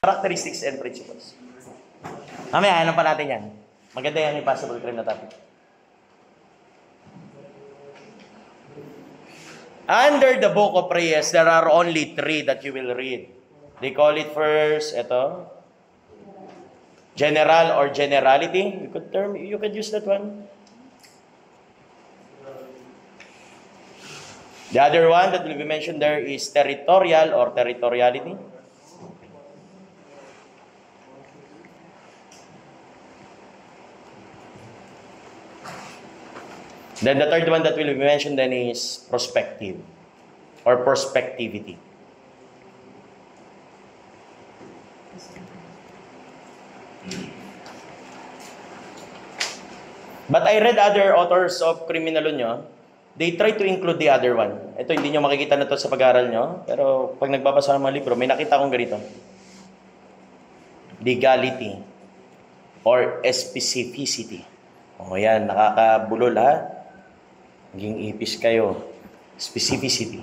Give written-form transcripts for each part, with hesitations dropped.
Characteristics and principles. Mamaya, alam pa natin yan. Maganda yan yung possible crime na topic. Under the book of prayers, there are only 3 that you will read. They call it first, general or generality. You could use that one. The other one that will be mentioned there is territorial or territoriality. Then the third one that will be mentioned then is prospective or prospectivity. But I read other authors of criminal law nyo, they try to include the other one. Ito, hindi nyo makikita na ito sa pag-aaral nyo, pero pag nagbabasa ng mga libro, may nakita akong ganito. Legality or specificity. O yan, nakakabulol ha. Maging ipis kayo. Specificity.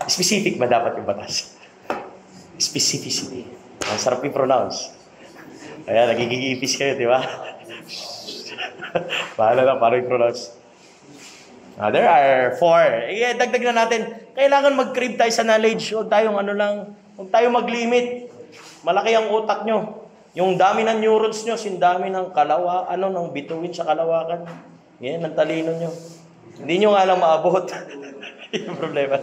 Specific ba dapat yung batas? Specificity. Ang sarap i-pronounce. Ayan, nagiging ipis kayo, di ba? Bahala na, paano i-pronounce? There are 4. Dagdag na natin. Kailangan mag-crave tayo sa knowledge. Huwag tayong huwag tayong mag-limit. Malaki ang utak nyo. Yung dami ng neurons nyo, dami ng ng bituin sa kalawakan. Yan, ang talino nyo. Hindi nyo nga lang maabot. Yung problema.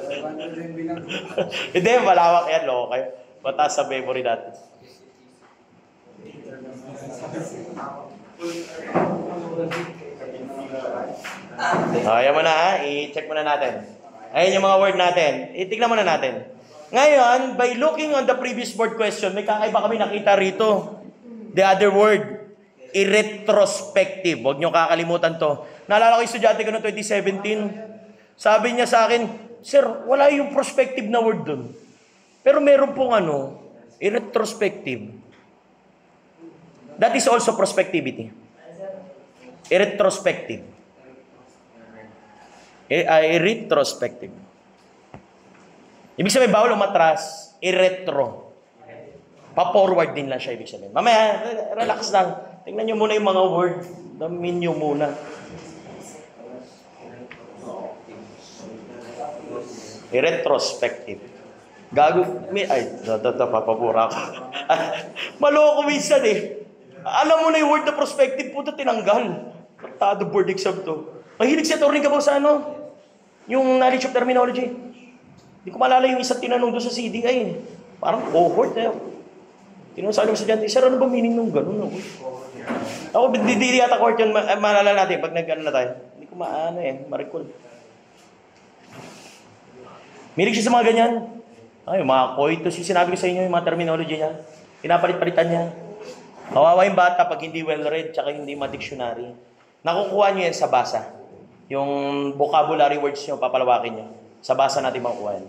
Hindi, malawak yan, loko kayo. Mataas sa memory natin. Ayan mo na ha, i-check muna natin. Ayan yung mga word natin. Itignan muna natin. Ngayon, by looking on the previous board question, may kakaiba kami nakita rito. The other word, irretrospective. Huwag nyo kakalimutan to. Naalala ko yung estudyante ko noong 2017. Sabi niya sa akin, Sir, wala yung prospective na word dun. Pero meron pong irretrospective. That is also prospectivity. Irretrospective. Irretrospective. Ibig sabihin, bawal umatras. Irretro. Pa-forward din lang siya, ibig sabihin. Mamaya, relax lang. Tingnan nyo muna yung mga word. Damin nyo muna. Irretrospective. Gago. Papapura ko. Maloko minsan eh. Alam mo na yung word na prospective, puto tinanggal. Tado board exam to. Mahilig si attorney ka ba sa yung knowledge of terminology? Hindi ko maalala yung isang tinanong doon sa CDI. Parang cohort na yun. Tinanong sa alam sa dyan, Sir, ano ba meaning nung gano'n? Ako, hindi yata court yun. Maalala natin, pag nag-ano na tayo. Hindi ko ma-recall. Milig siya sa mga ganyan. Yung mga coitus, yung sinabi ko sa inyo, yung mga terminology niya. Pinapalit-palitan niya. Kawawa yung bata pag hindi well-read, tsaka hindi ma-dictionary. Nakukuha niyo yan sa basa. Yung vocabulary words niyo, papalawakin niyo. Sa basa natin makukuha yan.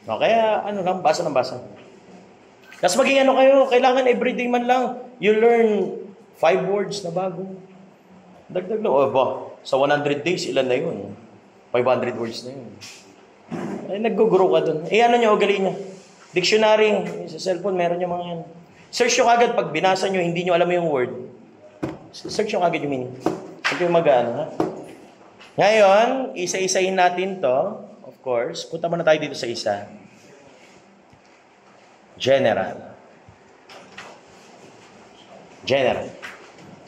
Kaya, basa ng basa. Tapos maging kayo, kailangan everyday man lang, you learn 5 words na bago. Dagdag lang. Sa 100 days, ilan na yun? 500 words na yun. Nag-grow ka dun. Niyo, ugali niya. Dictionary, sa cellphone, meron niya mga yan. Search nyo kagad, pag binasa nyo, hindi nyo alam yung word. Search nyo kagad yung meaning. Ito yung ha? Ngayon, isa-isahin natin to. Of course, punta muna tayo dito sa isa. General.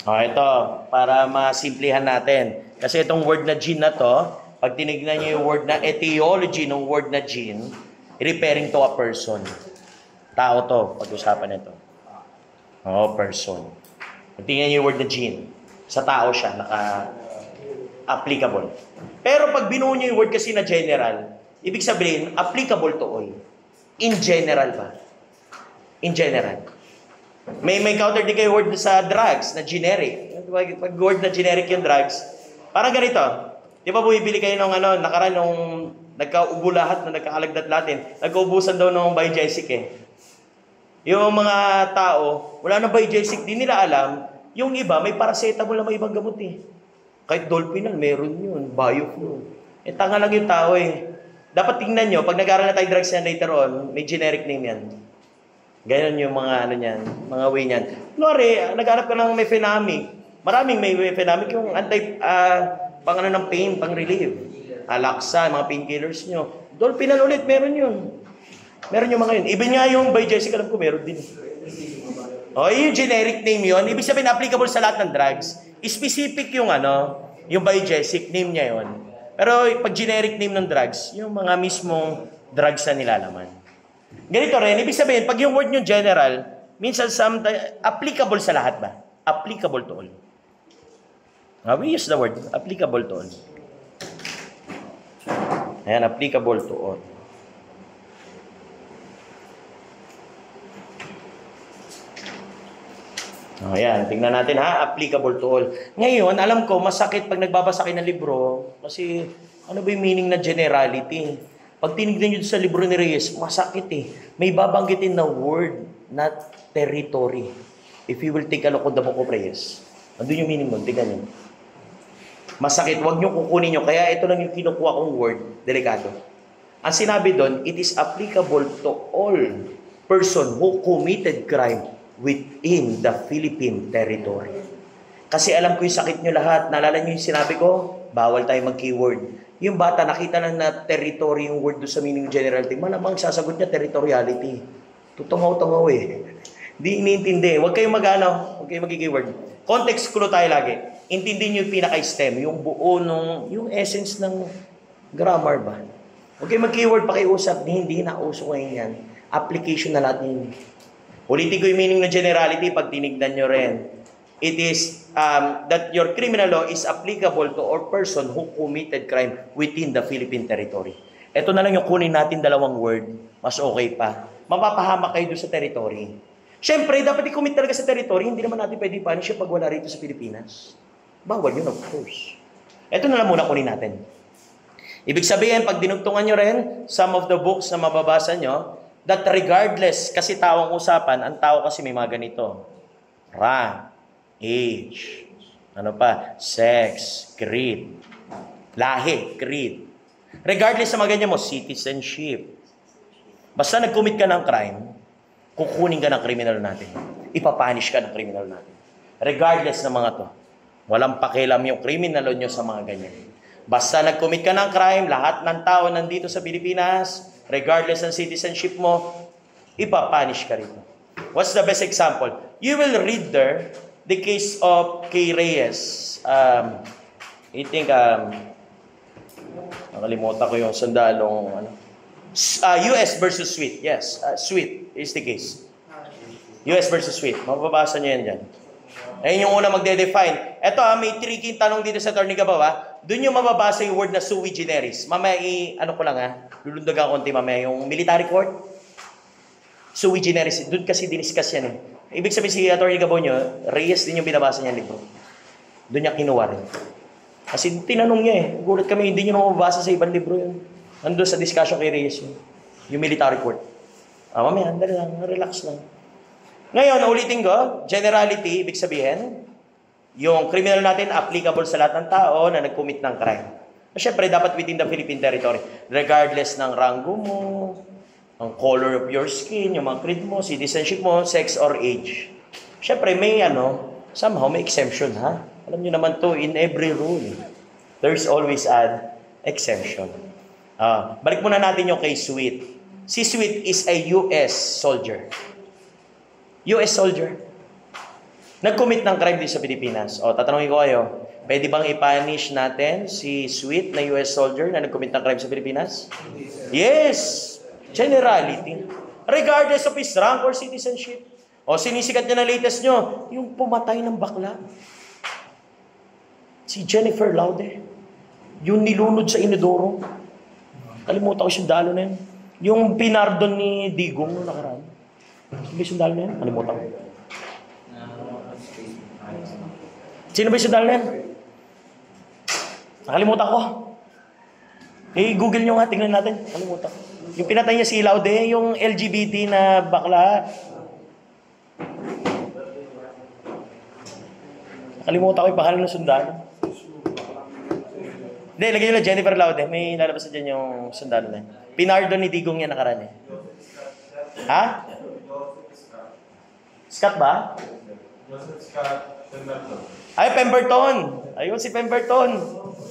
Ito, para masimplihan natin. Kasi itong word na gene na to, pag tinignan nyo yung word na etiology ng word na gene, referring to a person. Tao to, pag-usapan nito. Person. Pag tingnan nyo yung word na gene, sa tao siya, naka-applicable. Pero pag binuo nyo yung word kasi na general, ibig sabihin, applicable to all. In general ba? In general. May counter din kayo word sa drugs, na generic. Pag word na generic yung drugs, parang ganito. Di ba bumibili kayo nung nakaraan nung nagkaubo lahat, na nagkakalagdat natin, nagkaubusan daw ng Biogesic Yung mga tao, wala na Biogesic, di nila alam, yung iba, may paracetamol na may ibang gamot Kahit Dolphinal, meron yun, Bioflu. Tanga lang yung tao Dapat tingnan nyo, pag nag-aaral na tayo drugs yan later on, may generic name yan. Ganon yung mga ano niyan, mga way niyan. Kunwari, naghanap ka ng mefenamic. Maraming may mefenamic yung pang ano ng pain, pang relief. Alaxa, mga painkillers nyo. Dolphinal ulit, meron yun. Meron yung mga yun. Even nga yung Biogesic, alam ko meron din. O, yung generic name yun. Ibig sabihin, applicable sa lahat ng drugs. Specific yung yung Biogesic name niya yun. Pero pag generic name ng drugs, yung mga mismong drugs na nilalaman. Ganito rin, ibig sabihin, pag yung word nyo general, minsan applicable sa lahat ba? Applicable to all. We use the word, applicable to all. Ayan, applicable to all. Ayan, tingnan natin ha, applicable to all. Ngayon, alam ko, masakit pag nagbabasa kayo ng libro, kasi ano ba yung meaning na generality? Pag tinignan nyo sa libro ni Reyes, masakit eh. May babanggitin na word, not territory. If you will take a look on the book of Reyes, andun yung meaning nun, tingnan nyo. Masakit, huwag nyo kukunin nyo. Kaya ito lang yung kinukuha kong word, delikado. Ang sinabi doon, it is applicable to all person who committed crime within the Philippine territory. Kasi alam ko yung sakit nyo lahat. Naalala nyo yung sinabi ko? Bawal tayo mag-keyword. Yung bata, nakita lang na territory yung word doon sa meaning generality. Malamang sasagot niya territoriality. Tutungaw-tungaw eh. Di iniintindi. Huwag kayong huwag kayong mag-keyword. Context clue tayo lagi. Intindihin nyo yung pinaka-stem, yung buo yung essence ng grammar ba. Huwag kayong mag-keyword pakiusap. Hindi na uso ngayon yan. Application na lahat yun. Ulitin ko yung meaning ng generality pag tinignan nyo rin. It is that your criminal law is applicable to all person who committed crime within the Philippine territory. Ito na lang yung kunin natin dalawang word. Mas okay pa. Mapapahamak kayo doon sa territory. Siyempre, dapat i-commit talaga sa territory. Hindi naman natin pwede punish pag wala rito sa Pilipinas. Bawal yun, of course. Ito na lang muna kunin natin. Ibig sabihin, pag dinugtungan nyo rin, some of the books na mababasa nyo, that regardless, kasi tao ang usapan, ang tao kasi may mga ganito. Rank, age, sex, creed, lahi, creed. Regardless sa mga ganyan mo, citizenship. Basta nag-commit ka ng crime, kukunin ka ng criminal natin. Ipapunish ka ng criminal natin. Regardless ng mga to. Walang pakialam yung criminal nyo sa mga ganyan. Basta nag-commit ka ng crime, lahat ng tao nandito sa Pilipinas, regardless ng citizenship mo, ipapunish ka rito. What's the best example? You will read there the case of Kay Reyes. I think, nakalimutan ko yung sandalong, US versus Sweet. Yes, Sweet is the case. US versus Sweet. Mababasa niyo yan dyan. Ayun yung una magde-define. Ito may tricky tanong dito sa Attorney Gabaw. Doon yung mababasa yung word na sui generis. Mamaya lulundagan konti mamaya yung military court. Sui generis. Doon kasi diniscuss yan eh. Ibig sabihin si Attorney Gabaw nyo, Reyes din yung binabasa niya libro. Doon niya kinuha rin. Kasi tinanong niya eh. Gulat kami, hindi nyo mababasa sa ibang libro yun. Nandun sa discussion kay Reyes yun. Yung military court. Mamaya, andali lang, relax lang. Ngayon, ulitin ko, generality, ibig sabihin, yung criminal natin applicable sa lahat ng tao na nag-commit ng crime. Siyempre, dapat within the Philippine territory. Regardless ng rango mo, ang color of your skin, yung mga creed mo, citizenship mo, sex or age. Siyempre, may somehow may exemption, ha? Alam nyo naman to, in every rule, there's always an exemption. Balik muna natin yung kay Sweet. Si Sweet is a US soldier. US soldier. Nag-commit ng crime din sa Pilipinas. Tatanungin ko kayo, pwede bang i-punish natin si Sweet na US soldier na nag-commit ng crime sa Pilipinas? Yes! Generality. Regardless of his rank or citizenship. Sinisikat niya na latest nyo, yung pumatay ng bakla. Si Jennifer Laude. Yung nilunod sa inodoro. Kalimutan ko yung sundalo na yun. Yung pinardon ni Digong noong nakaraan. Sino ba yung sundalo na yun? Kalimutan ko. Sino ba yung sundalo na yun? Nakalimutan ko. Google nyo nga, tingnan natin. Nakalimutan ko. Yung pinatay niya si Laude, yung LGBT na bakla. Nakalimutan ko yung pangalan ng sundalo. Hindi, lagay nyo lang Jennifer Laude. May lalabas na dyan yung sundalo na yun. Pinardon ni Digong yan nakaraan eh. Ha? Scott ba? Joseph Scott Pemberton. Ay, Pemberton. Ayun, si Pemberton.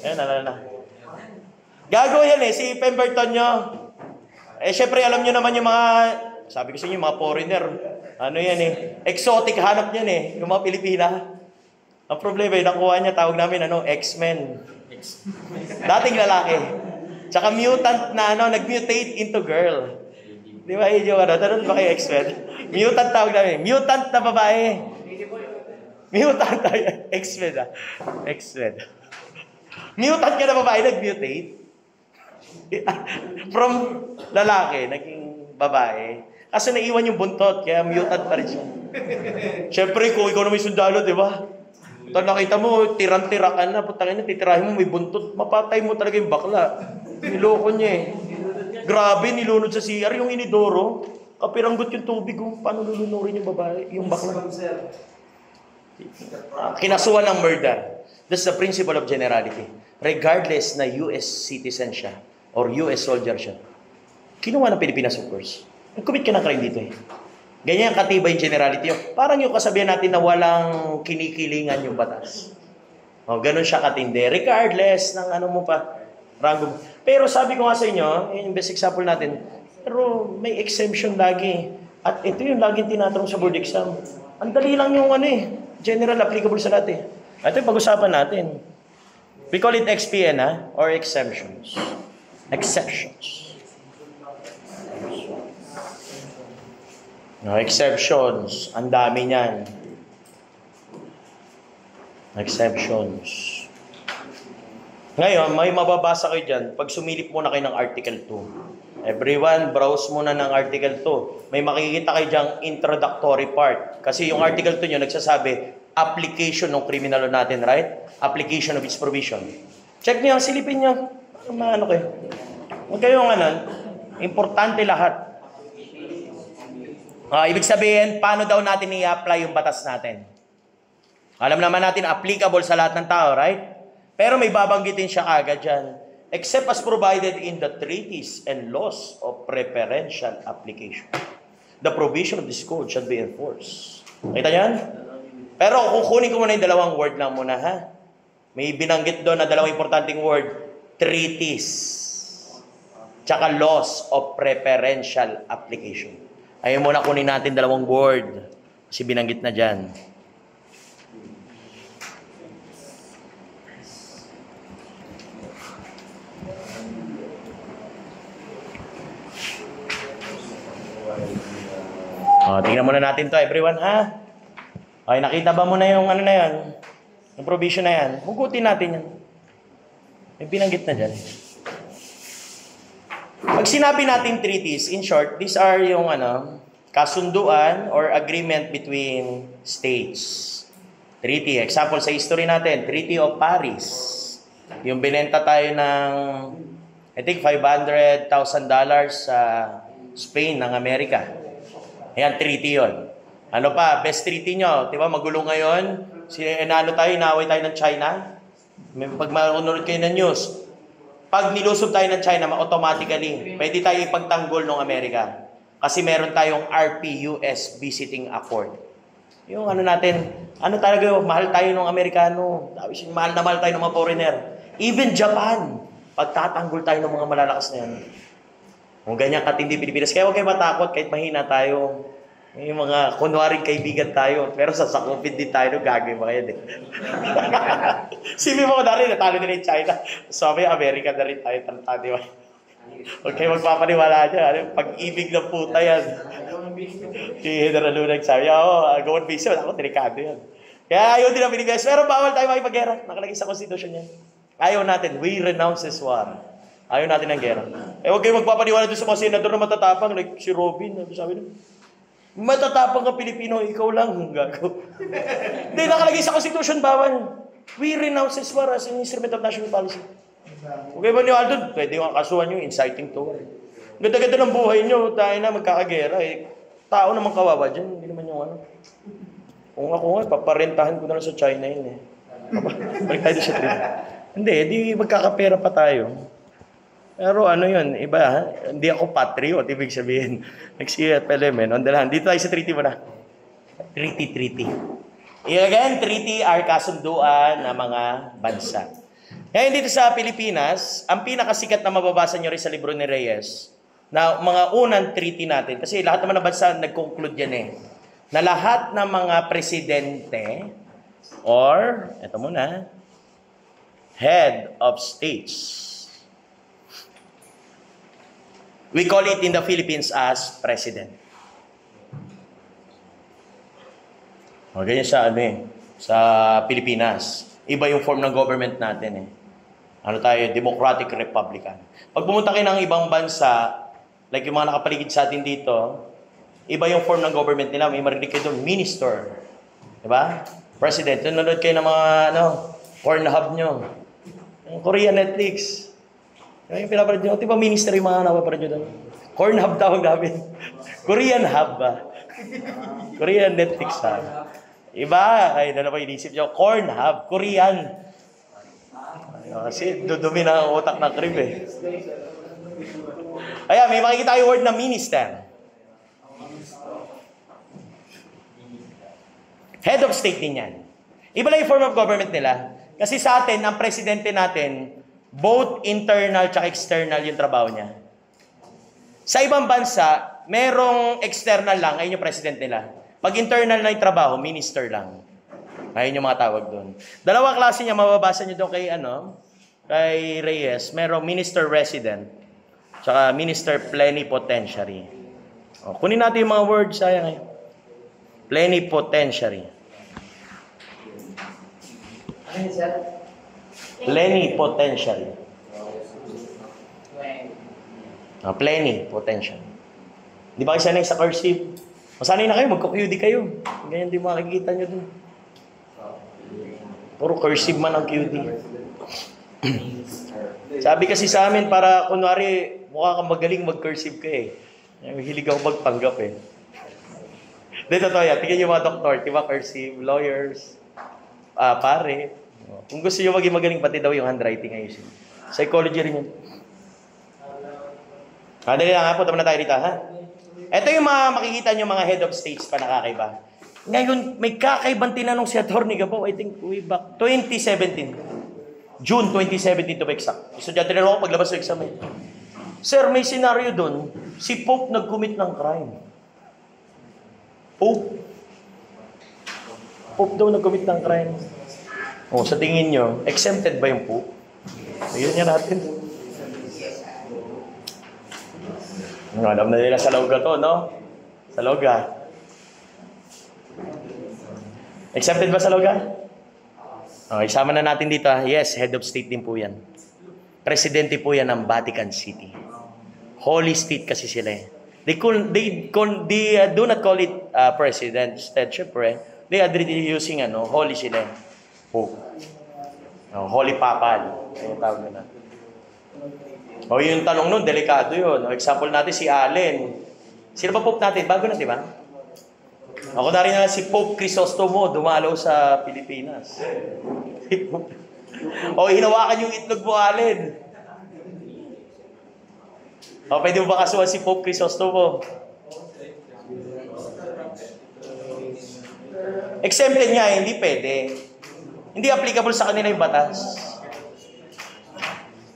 Ayan, alala na. Gago yan eh, si Pemberton nyo. Eh, syempre, alam nyo naman yung mga, sabi ko sa inyo, mga foreigner. Ano yan eh, exotic hanap yan eh, yung mga Pilipina. Ang problema eh, nakuha niya, tawag namin, X-Men. Dating lalaki. Tsaka mutant na, nag-mutate into girl. Di ba, yung tanong ba kayo X-Men? Mutant tawag namin. Mutant na babae. Mutant tayo. X-Men ah. X-Men. Mutant ka na babae, nag-mutate. From lalaki, naging babae. Kasi naiwan yung buntot, kaya mutant pa rin siya. Siyempre, kung ikaw na may sundalo, di ba? Ito nakita mo, tirang-tira ka na, putangin na, titirahin mo, may buntot, mapatay mo talaga yung bakla. Niloko niya eh. Grabe, nilunod sa CR, yung inidoro, kapiranggot yung tubig, paano lulunurin yung babae, yung bakla? Kinasuhan ng murder. That's the principle of generality. Regardless na US citizen siya, or US soldier siya, kinuha ng Pilipinas of course. Nag-commit ka ng crime dito eh. Ganyan katibay yung generality yun. Parang yung kasabihan natin na walang kinikilingan yung batas. O, ganun siya katindi. Regardless ng ano mo pa, rango mo. Pero sabi ko nga sa inyo, yung best example natin, pero may exemption lagi. At ito yung laging tinatanong sa board exam. Ang dali lang yung general applicable sa lahat eh. Ito yung pag-usapan natin. We call it XPN or exemptions. Exceptions. No, exceptions. Ang dami niyan. Exceptions. Ngayon, may mababasa kayo dyan. Pag sumilip muna kayo ng Article 2. Everyone, browse muna ng Article 2. May makikita kayo dyang introductory part. Kasi yung Article 2 nyo nagsasabi, application ng criminal law natin, right? Application of its provision. Check nyo, silipin nyo. Ano kayo? Huwag kayong importante lahat. Ibig sabihin, paano daw natin i-apply yung batas natin? Alam naman natin, applicable sa lahat ng tao, right? Pero may babanggitin siya agad dyan. Except as provided in the treaties and laws of preferential application. The provision of this code shall be enforced. Kita yan? Pero kukunin ko muna yung dalawang word lang muna, ha? May binanggit doon na dalawang importanteng word. Treaties. Tsaka laws of preferential application. Ayun muna kunin natin dalawang word. Kasi binanggit na dyan. Tingnan muna natin to everyone, ha? Okay, nakita ba mo na yung na yan? Yung provision na yan? Hugutin natin yan. May binanggit na dyan. Pag sinabi natin treaties, in short, these are yung kasunduan or agreement between states. Treaty. Example sa history natin, Treaty of Paris. Yung binenta tayo ng, I think, $500,000 sa Spain ng Amerika. Ayan, treaty yon. Ano pa, best treaty nyo. Diba, magulo ngayon. Inaway tayo ng China. Pag maunod kayo ng news, pag nilusob tayo ng China, automatically, pwede tayo ipagtanggol ng Amerika. Kasi meron tayong RP-US Visiting Accord. Yung natin, talaga, mahal tayo ng Amerikano. Mahal na mahal tayo ng mga foreigner. Even Japan, pagtatanggol tayo ng mga malalakas na yan. Kung ganyan katindi Pilipinas, kaya huwag kayo matakot kahit mahina tayo. Yung mga kunwaring kaibigan tayo, pero sasakupin din tayo, gagawin mo kayo din. Simi mo ko na rin, natalo nila yung China. Sabi, Amerika na rin tayo, di ba? Huwag kayo magpapaniwala dyan. Pag-ibig ng puta yan. Si General Luna sabi, gawin busy, ako, delikado yan. Kaya ayaw din ang Pilipinas, pero bawal tayo makipag-gera. Nakalagay sa konstitusyon yan. Ayaw natin, we renounce this war. Ayaw natin ng gera. Huwag kayo magpapaniwala doon sa mga senador na matatapang, like si Robin, sabi nyo. Matatapang ka Pilipino, ikaw lang, gago. Hindi, nakalagay sa Constitution, bawal. We renounce this war as an instrument of national policy. Okay ba niyo, Aldo? Pwede yung kasuhan nyo, inciting to war. Ganda-ganda ng buhay nyo, tayo na magkakagera. Tao naman kawawa dyan, hindi naman yung Kung ako nga, paparentahan ko na lang sa China yun Balik tayo sa trip. Hindi, di magkakapera pa tayo. Pero yun, iba, hindi ako patriot, ibig sabihin. Nag-CFLM, on the land. Dito tayo sa treaty mo na. Treaty. Again, treaty are kasunduan ng mga bansa. Ngayon dito sa Pilipinas, ang pinakasikat na mababasa nyo rin sa libro ni Reyes, na mga unang treaty natin, kasi lahat naman ng bansa nag-conclude yan eh, na lahat ng mga presidente, or, eto muna, head of states. We call it in the Philippines as president. O, ganyan sa sa Pilipinas. Iba yung form ng government natin eh. Ano tayo? Democratic Republican. Pag pumunta kayo ng ibang bansa, like yung mga nakapaligid sa atin dito, iba yung form ng government nila. May marinig kayo doon, minister. Diba? President. Nanonood kayo ng mga, Pornhub nyo. Yung Korean Netflix. Yung pinapanood nyo. Diba minister yung mga napapanood nyo doon? Pornhub tawag namin. Korean Hub ba? Korean Netflix ha. Iba, ay na naman inisip nyo, corn hub, Korean. Kasi dudumi na ang utak ng crib eh. Ayan, may makikita yung word na minister. Head of state din yan. Iba lang yung form of government nila. Kasi sa atin, ang presidente natin, both internal at external yung trabaho niya. Sa ibang bansa, merong external lang, ayun yung president nila. Pag internal na yung trabaho, minister lang. Ayun yung mga tawag doon. Dalawang klase niya, mababasa niyo doon kay Reyes. Merong minister resident, tsaka minister plenipotentiary. O, kunin natin yung mga words, sayang eh. Plenipotentiary. Ano yun, sir? Plenipotentiary. Plenipotentiary. Di ba kayo sanay sa cursive? Masanay na kayo, magka-QD kayo. Ganyan di makikita nyo dun. Puro cursive man ang QD. Sabi kasi sa amin, para kunwari, mukha kang magaling mag-cursive ka eh. Hilig ako magpanggap eh. Dito to yan, tingnan yung mga doktor, di ba cursive, lawyers, pare. Kung gusto nyo maging magaling, pati daw yung handwriting ayusin. Psychology rin yun. Dali lang ha, punta muna tayo dito ha. Ito yung mga makikita nyo mga head of states pa nakakaiba. Ngayon, may kakaibang tinanong si Atty. Gabaw, I think way back 2017. June 2017 to be exact. So dyan, tinanong ako paglabas sa exam eh. Sir, may senaryo dun, si Pope nag-commit ng crime. Pope daw nag-commit ng crime. O, sa tingin nyo, exempted ba yung Pope? Ayun nga natin. Alam na nila sa Loga to, no? Sa Loga. Accepted ba sa Loga? Okay, isama na natin dito. Yes, head of state din po yan. Presidente po yan ng Vatican City. Holy state kasi sila eh. They do not call it president. Instead, syempre, they are using holy sila. Pope. Holy Papal. Ayun tawag na. O yung tanong nun, delikado yun. O, example natin si Allen. Sino ba Pope natin? Bago na, di ba? Ako na rin na si Pope Crisostomo, dumalaw sa Pilipinas. O, hinawakan yung itlog mo, Allen. O, pwede mo ba kasuhan si Pope Crisostomo? Exempted nga, hindi pwede. Hindi applicable sa kanila yung batas.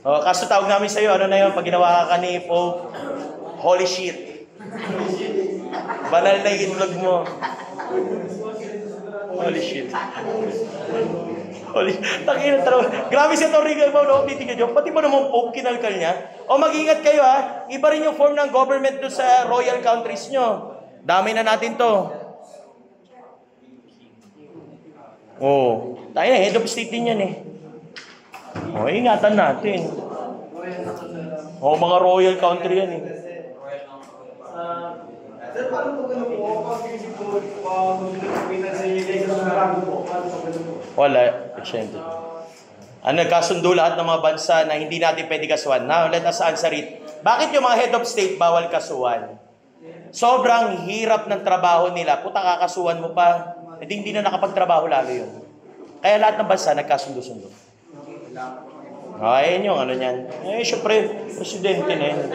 O, kaso tawag namin sa'yo, ano na yun, pag ginawa ka ni Pope, holy shit. Banal na yung itlog mo. Holy shit. Tangina, grabe si Atty. Gabaw, no? Titignan nyo. Pati ba naman Pope kinalkal niya? O, mag-ingat kayo ha. Iba rin yung form ng government doon sa royal countries nyo. Dami na natin to. O, tayo na, head of state din yan eh. O, ingatan natin. O, mga royal country yan eh. Sir, paano po ganun po? Wala, exempted. Nagkasundo lahat ng mga bansa na hindi natin pwede kasuhan. Now, let us answer it. Bakit yung mga head of state bawal kasuhan? Sobrang hirap ng trabaho nila. Puta, kakasuhan mo pa. Hindi na nakapagtrabaho lalo yun. Kaya lahat ng bansa nagkasundo-sundo. Ayun yung niyan. Syempre, presidente na yun.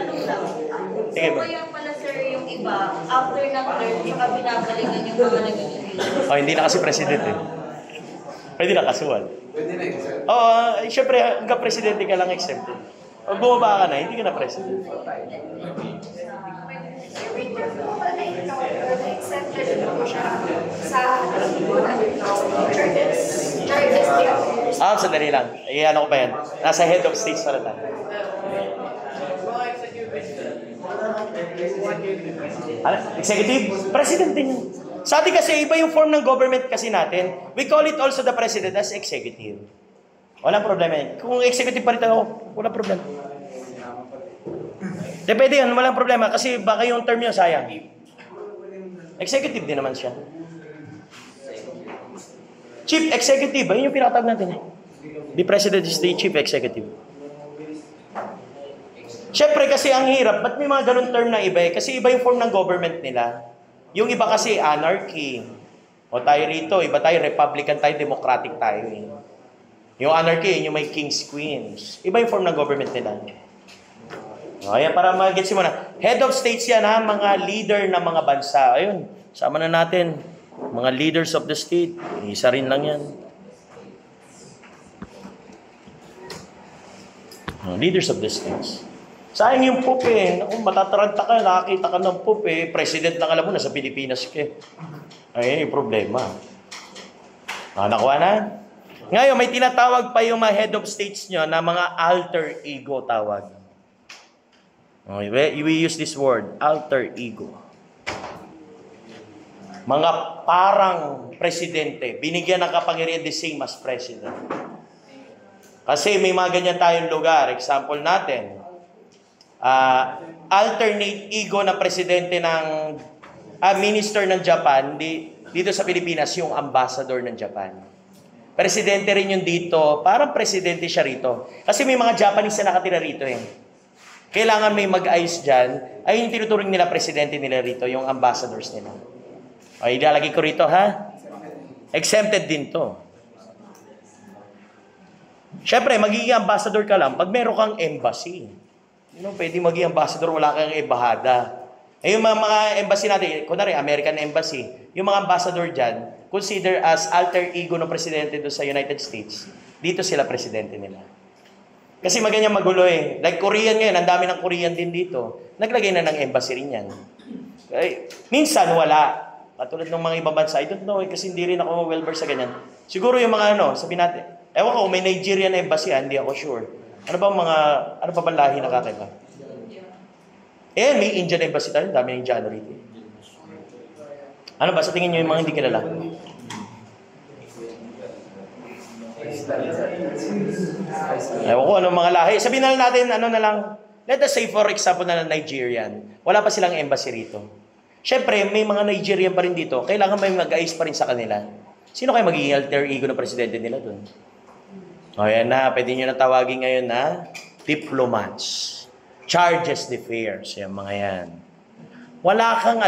Sige ba? Kaya pala sir yung iba, after ng term, saka binabalikan yung mga naging Oh, hindi na kasi presidente. Pwede na kasuhan. Pwede na yun, sir. Oo, syempre, hanggang presidente ka lang exempted. Pag bumaba ka na, hindi ka na president. Accepted po siya sa charges Sandali lang. Ano ko pa yan? Nasa head of states pala tayo. Ano? Executive? President din yun. Sa atin kasi, iba yung form ng government kasi natin. We call it also the president as executive. Walang problema yan. Kung executive pa rin tayo, walang problema. Depende yan, walang problema. Kasi baka yung term nyo sayang. Executive din naman siya. Chief executive, ayun yung pinatawag natin eh. The president is the chief executive. Siyempre kasi ang hirap, ba't may mga ganun term na iba eh? Kasi iba yung form ng government nila. Yung iba kasi anarchy. O tayo rito, iba tayo Republican tayo, Democratic tayo eh. Yung anarchy, yung may kings, queens. Iba yung form ng government nila. O, ayan, para mag-gets mo na. Head of states yan ha, mga leader ng mga bansa. Ayun, sama na natin. Mga leaders of the state. Isa rin lang yan. Leaders of the states. Sayang yung Pope eh. Naku, matataranta ka, nakakita ka ng Pope eh. President lang alam mo, nasa Pilipinas ka eh. Ayun yung problema. Nakuha na? Ngayon, may tinatawag pa yung mga head of states nyo na mga alter ego tawag. Okay, we use this word, alter ego. Mga parang presidente, binigyan ng kapangyarihan the same as president. Kasi may mga ganyan tayong lugar. Example natin, alternate ego na presidente ng minister ng Japan, dito sa Pilipinas, yung ambassador ng Japan. Presidente rin yun dito, parang presidente siya rito. Kasi may mga Japanese na nakatira rito eh. Kailangan may mag-ayos dyan, ay yung tinuturing nila presidente nila rito, yung ambassadors nila. O, ilalagay ko rito ha. Exempted din to. Siyempre, magiging ambassador ka lang pag meron kang embassy. Pwede maging ambassador, wala kang embahada. Eh, yung mga embassy natin, kunwari, American Embassy, yung mga ambassador dyan, consider as alter ego ng presidente doon sa United States. Dito sila presidente nila. Kasi maganyang magulo eh. Like Korean ngayon, ang dami ng Korean din dito. Naglagay na ng embassy rin yan. Okay. Minsan, wala. Katulad ng mga ibang bansa, I don't know, kasi hindi rin ako well-versed sa ganyan. Siguro yung mga sabi natin, ewan ko, may Nigerian embassy, hindi ako sure. Ano pa bang lahi na kakaiba? Eh, may Indian embassy tayo, dami ng Indiano rito. Ano ba, sa tingin nyo yung mga hindi kilala? Ewan ko, ano mga lahi. Sabihin na natin, let us say for example na Nigerian. Wala pa silang embassy rito. Siyempre, may mga Nigerian pa rin dito. Kailangan may mag-ayos pa rin sa kanila. Sino kayo magiging alter ego ng presidente nila doon? O yan na, pwede nyo na tawagin ngayon na diplomats. Charges d'affaires, yung mga yan. Wala kang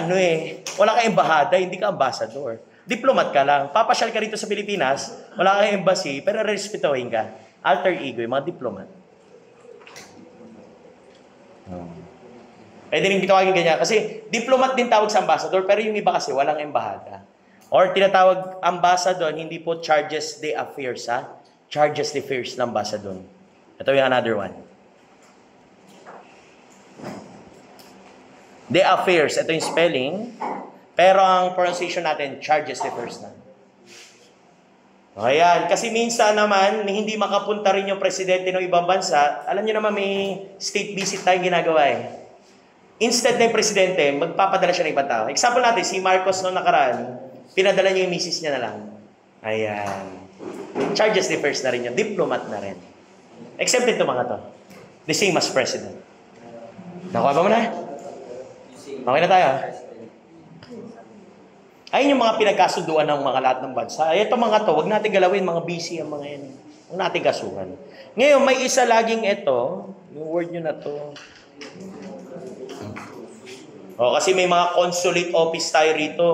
wala kang embahada, hindi ka ambassador. Diplomat ka lang. Papasyal ka rito sa Pilipinas, wala kang embassy, pero respetohin ka. Alter ego, yung mga diplomat. Pwede rin tawagin ganyan. Kasi diplomat din tawag sa ambassador, pero yung iba kasi walang embahada. Or tinatawag ambassador, hindi po charges d'affaires, ha? Charges d'affaires ng ambassador. Ito yung another one. D'affaires, ito yung spelling. Pero ang pronunciation natin, charges d'affaires na. Ayan, kasi minsan naman, hindi makapunta rin yung presidente ng ibang bansa. Alam niyo naman, may state visit tayong ginagawa eh. Instead na yung presidente, magpapadala siya ng ibang tao. Example natin, si Marcos noong nakaraan, pinadala niya yung misis niya na lang. Ayan. Charges d'affaires na rin yun. Diplomat na rin. Exempted to mga to. The same as president. Nakuha ba mo na? Okay na tayo. Ayun yung mga pinagkasunduan ng mga lahat ng bansa. Ito mga to, wag natin galawin, mga busy ang mga yan. Huwag natin kasuhan. Ngayon, may isa laging ito. Yung word nyo na to. Kasi may mga consulate office tayo rito.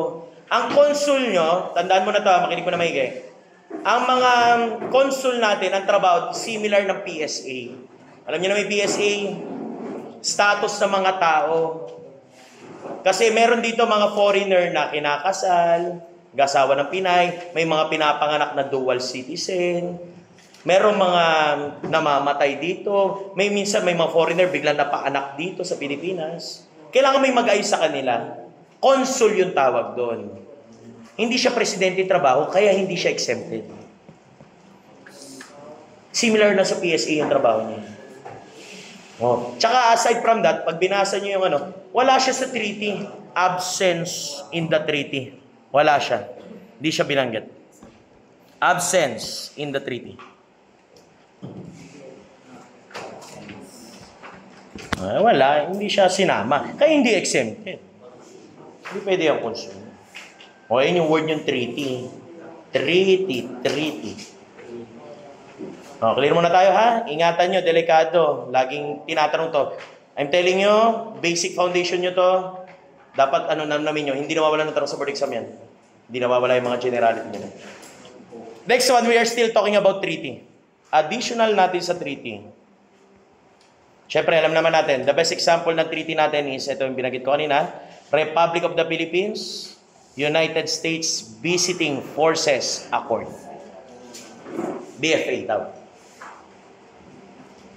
Ang consul nyo, tandaan mo na to, makinig ko na maigi. Ang mga consul natin, ang trabaho, similar ng PSA. Alam niyo na may PSA? Status ng mga tao. Kasi meron dito mga foreigner na kinakasal, gasawa ng Pinay, may mga pinapanganak na dual citizen, merong mga namamatay dito, minsan may mga foreigner biglang napaanak dito sa Pilipinas. Kailangan may mag-ayos sa kanila. Consul yung tawag doon. Hindi siya presidente trabaho, kaya hindi siya exempted. Similar na sa PSA yung trabaho niya. Oh. Tsaka aside from that, pag binasa niyo yung wala siya sa treaty. Absence in the treaty. Wala siya. Hindi siya binanggit. Absence in the treaty. Wala. Hindi siya sinama. Kaya hindi exempted. Hindi pwede yung consul. O, yun yung word yung treaty. Treaty. O, clear muna tayo ha. Ingatan nyo, delikado. Laging tinatanong to. I'm telling you, basic foundation nyo to. Dapat namin nyo, hindi nawawala ng tanong sa board exam yan. Hindi nawawala yung mga generality nyo. Next one, we are still talking about treaty. Additional natin sa treaty. Siyempre, alam naman natin, the best example ng treaty natin is, ito yung binagit ko kanina, Republic of the Philippines, United States Visiting Forces Accord. BFA tawag.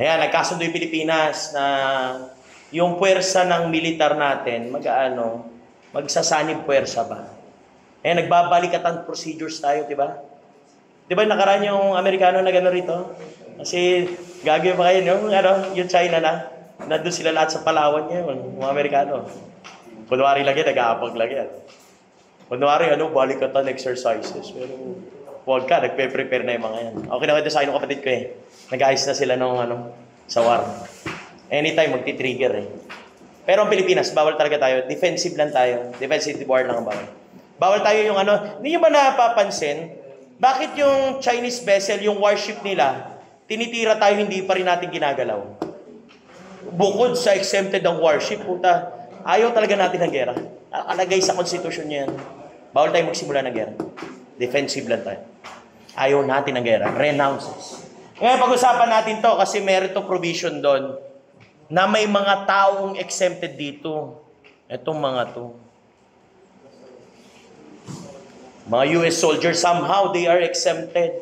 Ayan, nagkasundo yung Pilipinas na yung puwersa ng militar natin, magsasanib puwersa ba? Ayan, nagbabalikatan procedures tayo, di ba? Di ba nakaraan yung Amerikano na gano'n rito? Kasi gagawin pa kayo, yung China na, nandun sila lahat sa Palawan ngayon, mga Amerikano. Kunwari lagi, nag-aapag lagi. Kunwari, balikatan exercises. Pero huwag ka, nagpe-prepare na yung mga yan. Okay na kayo sa akin ng kapatid ko eh. Nag-ayos na sila nung sa war. Anytime magti-trigger eh. Pero ang Pilipinas, bawal talaga tayo. Defensive lang tayo. Defensive war lang ang bawal. Bawal tayo yung Hindi nyo ba napapansin? Bakit yung Chinese vessel, yung warship nila, tinitira tayo, hindi pa rin natin ginagalaw? Bukod sa exempted ang warship, puta, ayaw talaga natin ng gera. Alagay sa constitution niya yan. Bawal tayo magsimula ng gera. Defensive lang tayo. Ayaw natin ng gera. Renounces. Ngayon, pag-usapan natin to kasi meron to provision doon na may mga taong exempted dito. Etong mga to. Mga US soldiers, somehow they are exempted.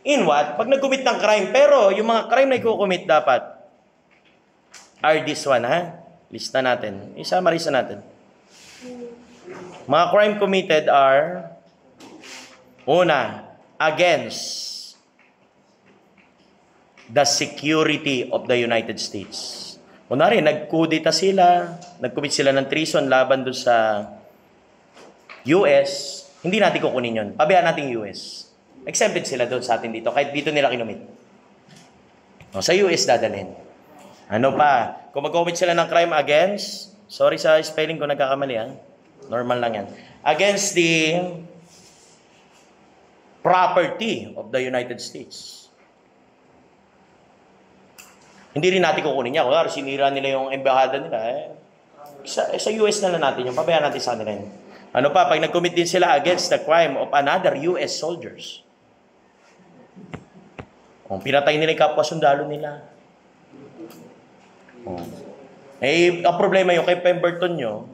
In what? Pag nag-commit ng crime. Pero yung mga crime na i-commit dapat are this one, ha? Lista natin. Isa-marisa natin. Mga crime committed are una, against the security of the United States. Kunwari, nagkudita sila, nag-commit sila ng treason laban doon sa US, hindi natin kukunin yun. Pabayaan natin US. Exempted sila doon sa atin dito, kahit dito nila kinumit. Sa US dadalhin. Ano pa? Kung mag-commit sila ng crime against, sorry sa spelling ko, nagkakamali ha. Normal lang yan. Against the property of the United States. Hindi rin natin kukunin niya. Kung sinira nila yung embahada nila, sa US na lang natin yung pabayaan natin sa kanila yun. Ano pa, pag nag-commit din sila against the crime of another US soldiers. Kung pinatay nila yung kapwa sundalo nila. Ang problema yung kay Pemberton nyo,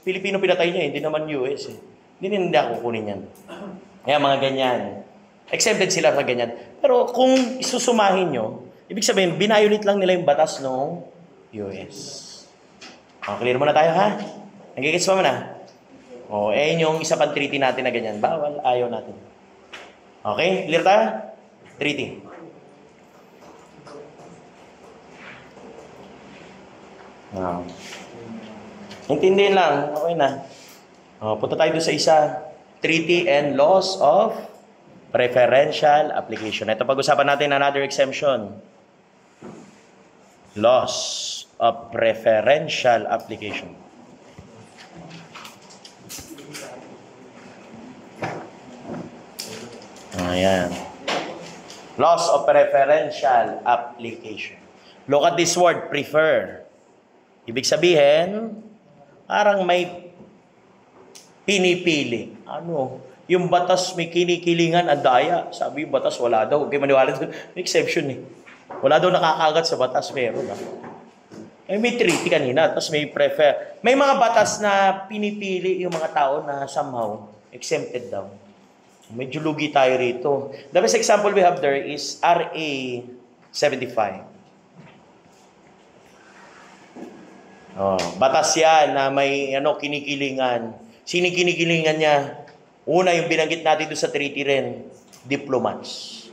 Pilipino pinatay niya, hindi naman US eh. Hindi ako kukunin yan. Kaya mga ganyan. Exempted sila sa ganyan. Pero kung isusumahin nyo, ibig sabihin, binayulit lang nila yung batas ng US. Clear muna tayo, ha? Nagigits pa mo na? Yung isa pang treaty natin na ganyan. Bawal, ayaw natin. Okay? Clear tayo? Treaty. Intindihin lang. Okay na. Punta tayo doon sa isa. Treaty and laws of preferential application. Ito pag-usapan natin another exemption. Laws of preferential application. Ayan. Laws of preferential application. Look at this word, prefer. Ibig sabihin, parang may pinipili. Yung batas may kinikilingan, ang daya. Sabi yung batas, wala daw. Okay, maniwala doon. May exception eh. Wala daw nakakagat sa batas, meron. May treaty kanina, tapos may prefer. May mga batas na pinipili yung mga tao na somehow, exempted daw. Medyo lugi tayo rito. The best example we have there is RA 75. Batas yan na may kinikilingan. Sino kinikilingan niya? Una, yung binanggit natin doon sa treaty rin, diplomats.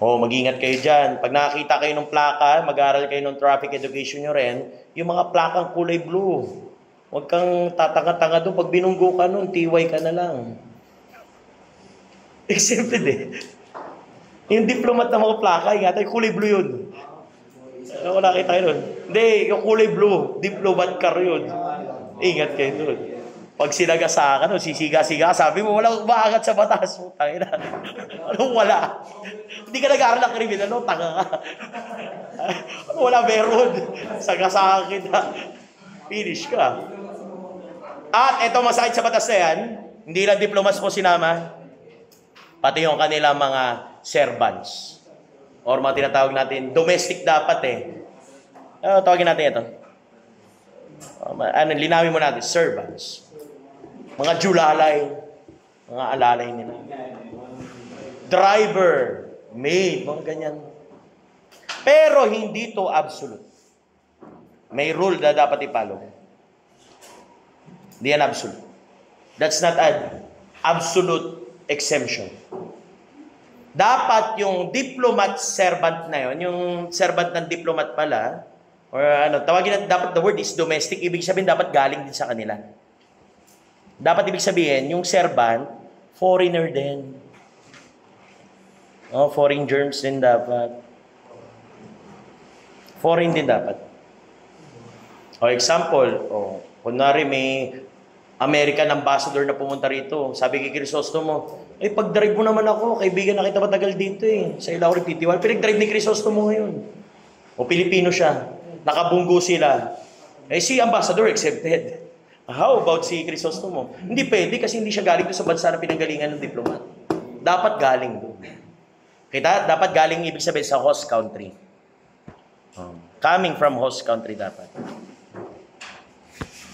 Mag-ingat kayo dyan. Pag nakakita kayo ng plaka, mag-aaral kayo ng traffic education nyo rin, yung mga plakang kulay blue. Huwag kang tatanga-tanga doon. Pag binunggo ka nun, tiway ka na lang. Exempted eh. Yung diplomat na mga plaka, ingatan, kulay blue yun. Ano nakita kayo nun? Hindi, yung kulay blue, diplomat car yun. Ingat kayo doon. Pag sinagasakan, sisiga-siga, sabi mo, walang umaangat sa batas mo. Tangina. Anong wala? Hindi ka nag-aaral ng kriminal, tanga ka. Wala meron. Sagasakin na. Finish ka. At ito masakit sa batas na yan, hindi lang diplomats mo sinama, pati yung kanila mga servants. Or mga tinatawag natin, domestic dapat eh. Tawagin natin ito. Linawin mo natin, servants. Mga julalay, mga alalay nila. Driver, maid, mga ganyan. Pero hindi to absolute. May rule na dapat ipalo. Hindi yan absolute. That's not an absolute exemption. Dapat yung diplomat servant na yon, yung servant ng diplomat pala, or tawagin natin, dapat the word is domestic, ibig sabihin dapat galing din sa kanila. Dapat ibig sabihin, yung servant, foreigner din. Foreign germs din dapat. Foreign din dapat. Example, kunwari may American ambassador na pumunta rito. Sabi kay Crisostomo, pag-drive mo naman ako, kaibigan na kita matagal dito eh. Sa Ilaw Pitiwan, pinag-drive ni Crisostomo ngayon. Pilipino siya. Nakabunggo sila. Si ambassador exempted. How about si Crisostomo? Hindi pwede kasi hindi siya galing doon sa bansa na pinanggalingan ng diplomat. Dapat galing doon. Kita, dapat galing ibig sabihin sa host country. Coming from host country dapat.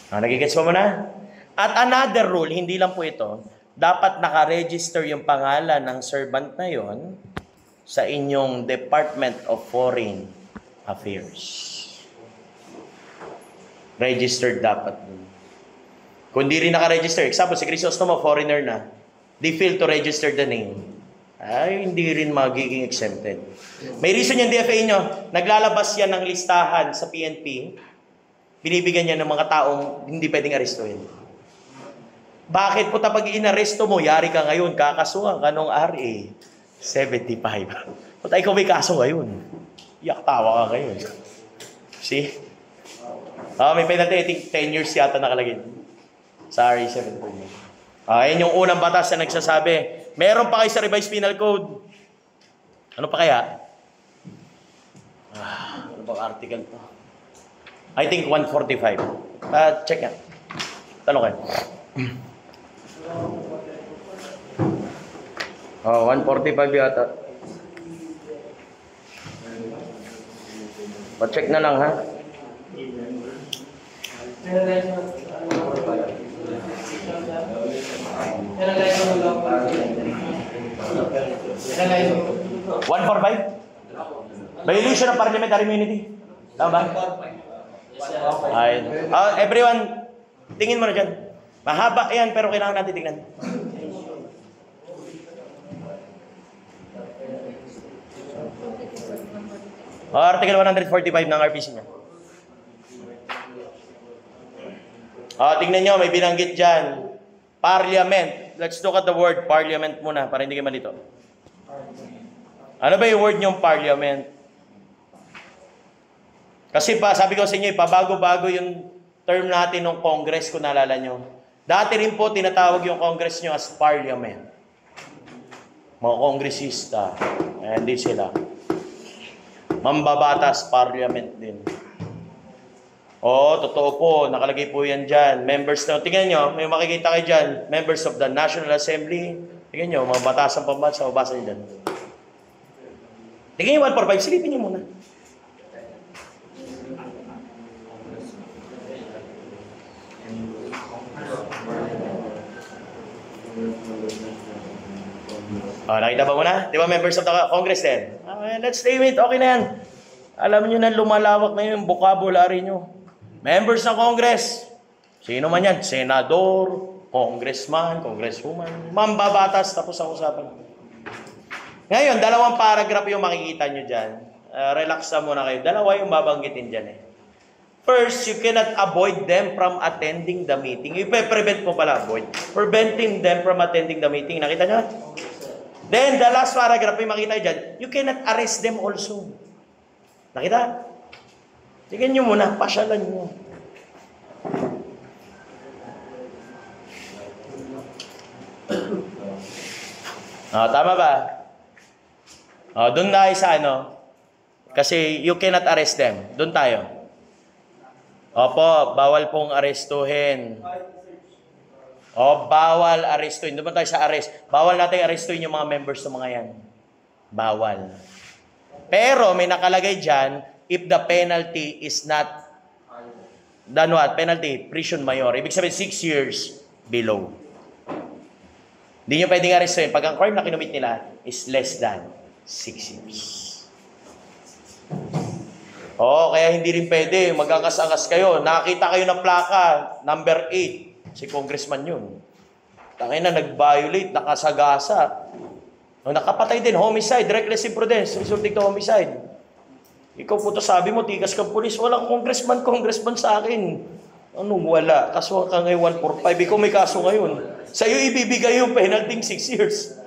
Nagigets mo na? At another rule, hindi lang po ito, dapat nakaregister yung pangalan ng servant na yon sa inyong Department of Foreign Affairs. Registered dapat. Kung di rin nakaregister, example, si Crisostomo, foreigner na, they fail to register the name, hindi rin magiging exempted. May reason yung DFA nyo, naglalabas yan ng listahan sa PNP, binibigyan niya ng mga taong hindi pwedeng arestuhin. Bakit po pag inaresto mo, yari ka ngayon, kakasuhan ka nung RA 75. Patay ko may kaso ngayon. Iyak tawa ka ngayon. See? May penalty, 10 years yata nakalagay. Sorry, 75. Yan yung unang batas na nagsasabi. Meron pa kayo sa revised penal code. Ano pa kaya? Ano bang article to? I think 145. Check yan. Tanong kayo. 145 yata. Pa-check na lang ha. Violation of parliamentary immunity. Tama ba? Everyone, tingin mo na dyan. Mahaba yan, pero kailangan natin tingnan. Article 145 ng RPC niya. Tingnan nyo, may binanggit dyan. Parliament. Let's look at the word parliament muna para hindi kayo malito. Ano ba yung word nyong parliament? Kasi sabi ko sa inyo, pabago-bago yung term natin ng Congress, kung naalala nyo. Dati rin po, tinatawag yung Congress nyo as parliament. Mga kongresista. Hindi sila. Mambabatas, parliament din. Totoo po, nakalagay po yan dyan. Members na, tingnan nyo, may makikita kayo dyan, members of the National Assembly. Tingnan nyo, mga batasan pambansa, mabasa nyo dyan. Tingnan nyo, 145, silipin nyo muna. Nakita ba muna? Di ba members of the Congress din? Let's name it. Okay na yan. Alam nyo na lumalawak na yung vocabulary nyo. Members ng Congress. Sino man yan? Senador, congressman, congresswoman, mambabatas, tapos ang usapan. Ngayon, dalawang paragraph yung makikita nyo dyan. Relax na muna kayo. Dalawa yung babanggitin dyan eh. First, you cannot avoid them from attending the meeting. Ipe-prevent mo pala, avoid. Preventing them from attending the meeting. Nakita nyo? Then, the last paragraph yung makita nyo dyan, you cannot arrest them also. Nakita? Tingnan nyo muna, pasyalan nyo. Tama ba? Doon tayo sa ano. Kasi you cannot arrest them. Doon tayo. Opo, bawal pong arestuhin. Bawal arestuhin. Doon tayo sa arrest. Bawal natin arestuhin yung mga members ng mga yan. Bawal. Pero may nakalagay dyan, if the penalty is not, than what? Penalty, prison mayor. Ibig sabihin, 6 years below. Hindi nyo pwedeng arestuhin. Pag ang crime na kinumit nila is less than 6 years. Kaya hindi rin pwede. Mag-angas-angas kayo. Nakakita kayo ng plaka, number 8. Si congressman yun. Tangay na, nag-violate, nakasagasa. Nakapatay din, homicide, reckless imprudence, resulting to homicide. Ikaw po to sabi mo, tigas kang pulis. Walang congressman sa akin. Wala. Kasuhan ka ngayon 145. Ikaw may kaso ngayon. Sa'yo ibibigay yung penalty 6 years.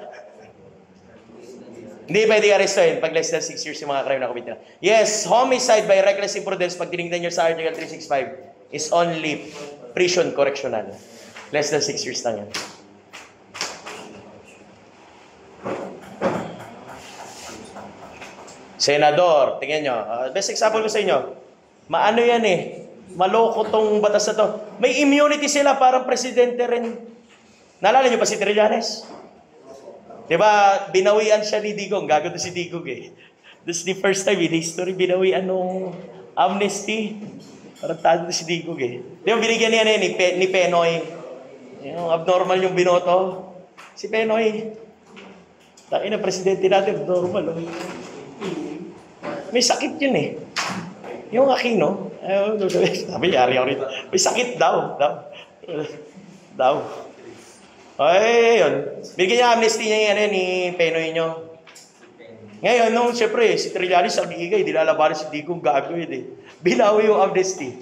Hindi pwede arestuhin pag less than 6 years yung mga crime na kumit nila. Yes, homicide by reckless imprudence, pag tinignan nyo sa Article 365, is only prison correctional. Less than 6 years lang yan. Senador, tingnan nyo. Best example ko sa inyo. Maano yan eh. Maloko tong batas na to. May immunity sila, parang presidente rin. Naalala nyo pa si Trillanes? Diba, binawian siya ni Digong. Gago to si Digong eh. This is the first time in history, binawian nung amnesty. Parang tado si Digong eh. Diba, binigyan niya ni Penoy. Yung abnormal yung binoto. Si Penoy. Taki na presidente natin, abnormal. May sakit yun eh. Yung Aquino, sabi, yari ako rito. May sakit daw. Ay, yun. Bigyan niya amnesty niya yan ni Penoy nyo. Ngayon, nung siyempre, si Trillanes ang higay, dilalabanan si Digong, gago yun eh. Binawi yung amnesty.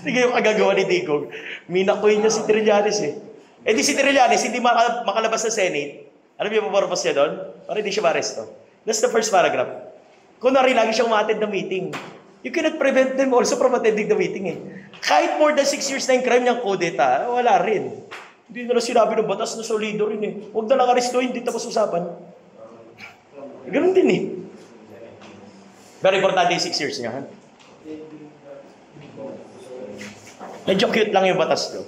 Sige yung kagagawa ni Digong. Minakoy niya si Trillanes eh. Eh di si Trillanes, hindi makalabas sa Senate. Alam niyo pa purpose niya doon? Para hindi siya ma-arresto. That's the first paragraph. Kunwari, lagi siyang ma-attend the meeting. You cannot prevent them also from attending the meeting eh. Kahit more than 6 years na yung crime niyang kudeta, wala rin. Hindi na sinabi ng batas na solido rin eh. Huwag na lang aresto, hindi tapos usapan. Ganun din eh. Very importante yung 6 years niya. Ha? Medyo cute lang yung batas do.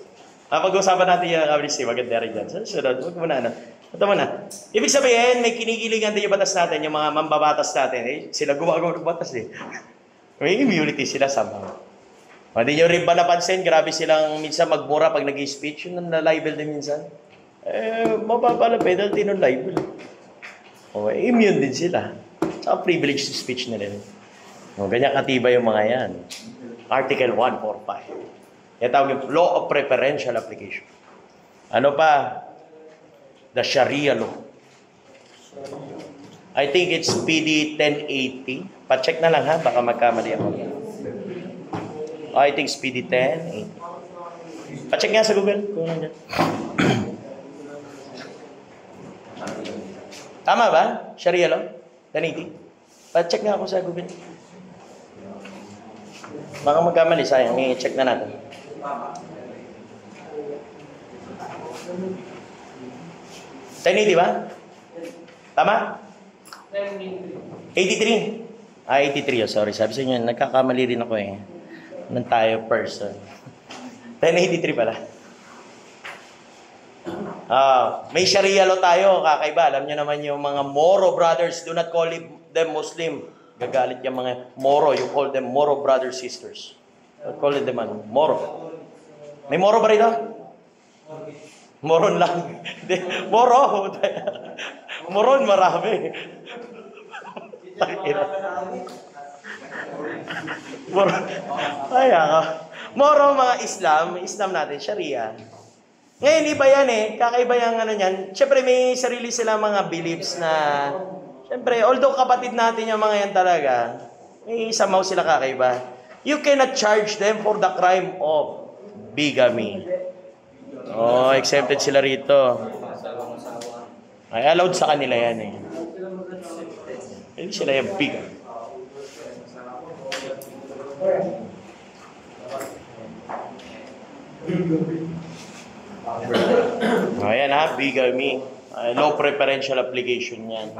Pag-usapan natin yung amnesty, maganda rin dyan. Sunod, huwag mo na ano. Ito mo na. Ibig sabihin, may kinikilingan din yung batas natin, yung mga mambabatas natin. Eh, sila gumagawa ng batas eh. May immunity sila somehow. Hindi nyo rin ba napansin, grabe silang minsan magmura pag nag-speech, yun ang na-libel din minsan. Mababa lang penalty ng libel. Immune din sila. Saka privilege to speech nila. Ganyan katibay yung mga yan. Article 145. Yan tawag yung Law of Preferential Application. Ano pa? The Sharia law. I think it's PD 1080. Pa-check na lang ha, baka magkamali ako. I think it's PD 1080. Pa-check nga sa Google. Kung ano dyan. Tama ba? Sharia law? 1080? Pa-check nga ako sa Google. Baka magkamali, sayang. I-check na natin. $10.80 ba? Tama? 83. 83. Sorry. Sabi sa inyo, nagkakamali rin ako eh. Nang tayo person. 1083 pala. May Sharia law tayo, kakaiba. Alam nyo naman yung mga Moro brothers, do not call them Muslim. Gagalit yung mga Moro. You call them Moro brothers, sisters. Don't call them Moro. May Moro ba rito? Moron lang. Hindi, moro. Moron marami. Moro. Ay, moro mga Islam natin, Sharia. Ngayon, iba yan eh. Kakaiba yung ano yan. Siyempre, may sarili sila mga beliefs na, siyempre, although kapatid natin yung mga yan talaga, may somehow sila kakaiba. You cannot charge them for the crime of bigamy. Oh, exempted sila rito. Ay, allowed sa kanila yan eh. Hindi sila yung bigamy. Ayan ha, bigamy. Low preferential application yan.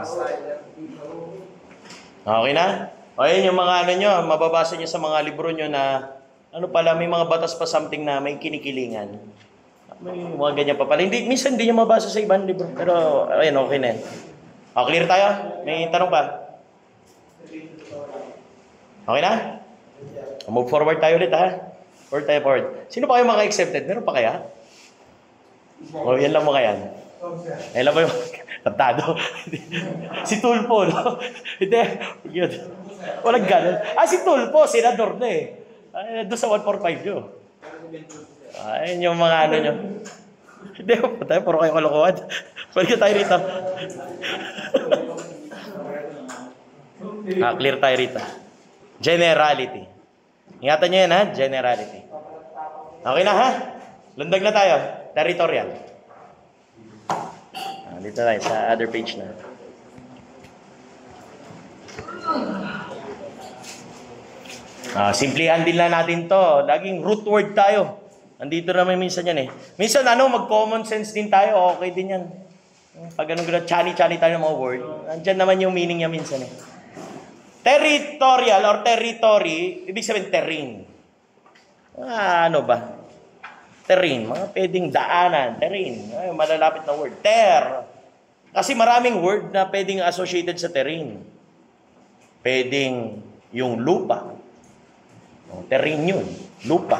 Okay na? O yan yung mga ano nyo, mababasa nyo sa mga libro nyo na ano pala, may mga batas pa something na may kinikilingan. May mga ganyan pa pala. Hindi, minsan hindi nyo mabasa sa ibang libro. Pero ayan, okay na yan. O, clear tayo? May tanong pa? Okay na? Move forward tayo ulit ha. Forward. Sino pa kayo mga exempted? Meron pa kaya? O, yan lang mo kaya. Yan lang mo yung tantado. Si Tulpo, no? Hindi. Walang ganun. Si Tulpo, senador na eh. Doon sa 145 nyo. Ayun yung mga ano nyo. Hindi, tayo, puro kayo kalokohan. Balik tayo rito. Clear tayo rito. Generality. Ingatan nyo yan ha, generality. Okay na ha? Lundag na tayo. Territorial. Dito tayo sa other page na. Simplihan din lang natin to. Laging root word tayo. Andito naman minsan yan eh. Minsan mag-common sense din tayo. Okay din yan. Pag ganun, chani-chani tayo ng mga word. Andyan naman yung meaning niya minsan eh. Territorial or territory, ibig sabihin terrain. Ano ba? Terrain, mga pwedeng daanan, terrain. Ay, malalapit na word. Kasi maraming word na pwedeng associated sa terrain. Pwedeng yung lupa. Terrain yun, lupa.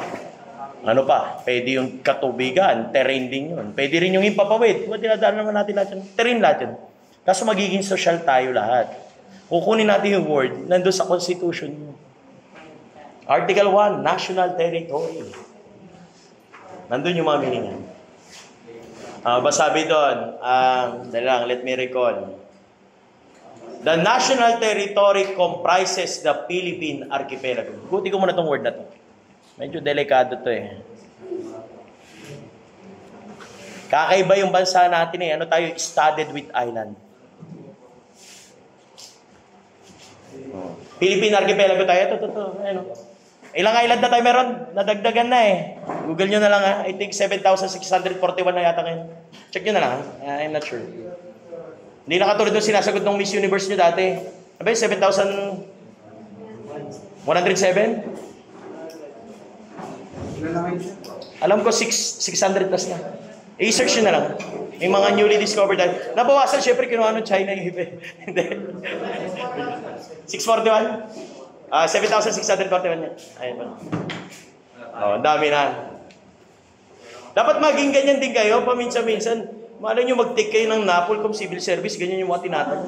Ano pa? Pwede yung katubigan, terrain din yun. Pwede rin yung impapawid. Dinadaan naman natin lahat yun. Terrain lahat yun. Kaso magiging social tayo lahat. Kukunin natin yung word nandun sa Constitution nyo. Article 1, National Territory. Nandun yung mga meaning yan. Sabi doon, let me recall. The national territory comprises the Philippine Archipelago. Guti ko muna itong word na to. Medyo delikado to eh. Kakaiba yung bansa natin eh. Ano tayo? Studded with island. Philippine Archipelago tayo. Ito. Ano? Ilang island na tayo meron? Nadagdagan na eh. Google nyo na lang ha. I think 7,641 na yata ngayon. Check nyo na lang ha. I'm not sure. Hindi na katulad nung sinasagot ng Miss Universe nyo dati. Sabi, 7,107? Alam ko 600 plus na. I-search nyo na lang. May mga newly discovered. Nabawasan, syempre, kinuha ng China yung iba. Hindi. 641? 7,641 yan. Ayun pa. Ang dami na. Dapat maging ganyan din kayo, paminsan-minsan. Malay nyo mag-take kayo ng NAPOLCOM Civil Service, ganyan yung mga tinatag.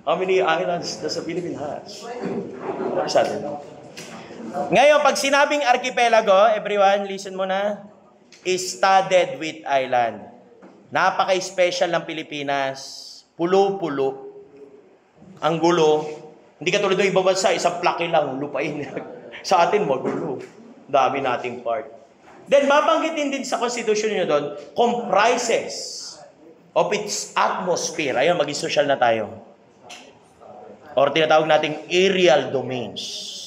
How many islands does the Philippines has? Ngayon, pag sinabing archipelago, everyone, listen mo na, is studded with island. Napaka-special ng Pilipinas. Pulo-pulo. Ang gulo. Hindi ka tulad ng ibang bansa, isang plake lang, lupain. Sa atin, magulo. Dami nating part. Then, mabanggitin din sa Constitution nyo doon, comprises of its atmosphere. Ayun, maging social na tayo. Or tinatawag nating aerial domains.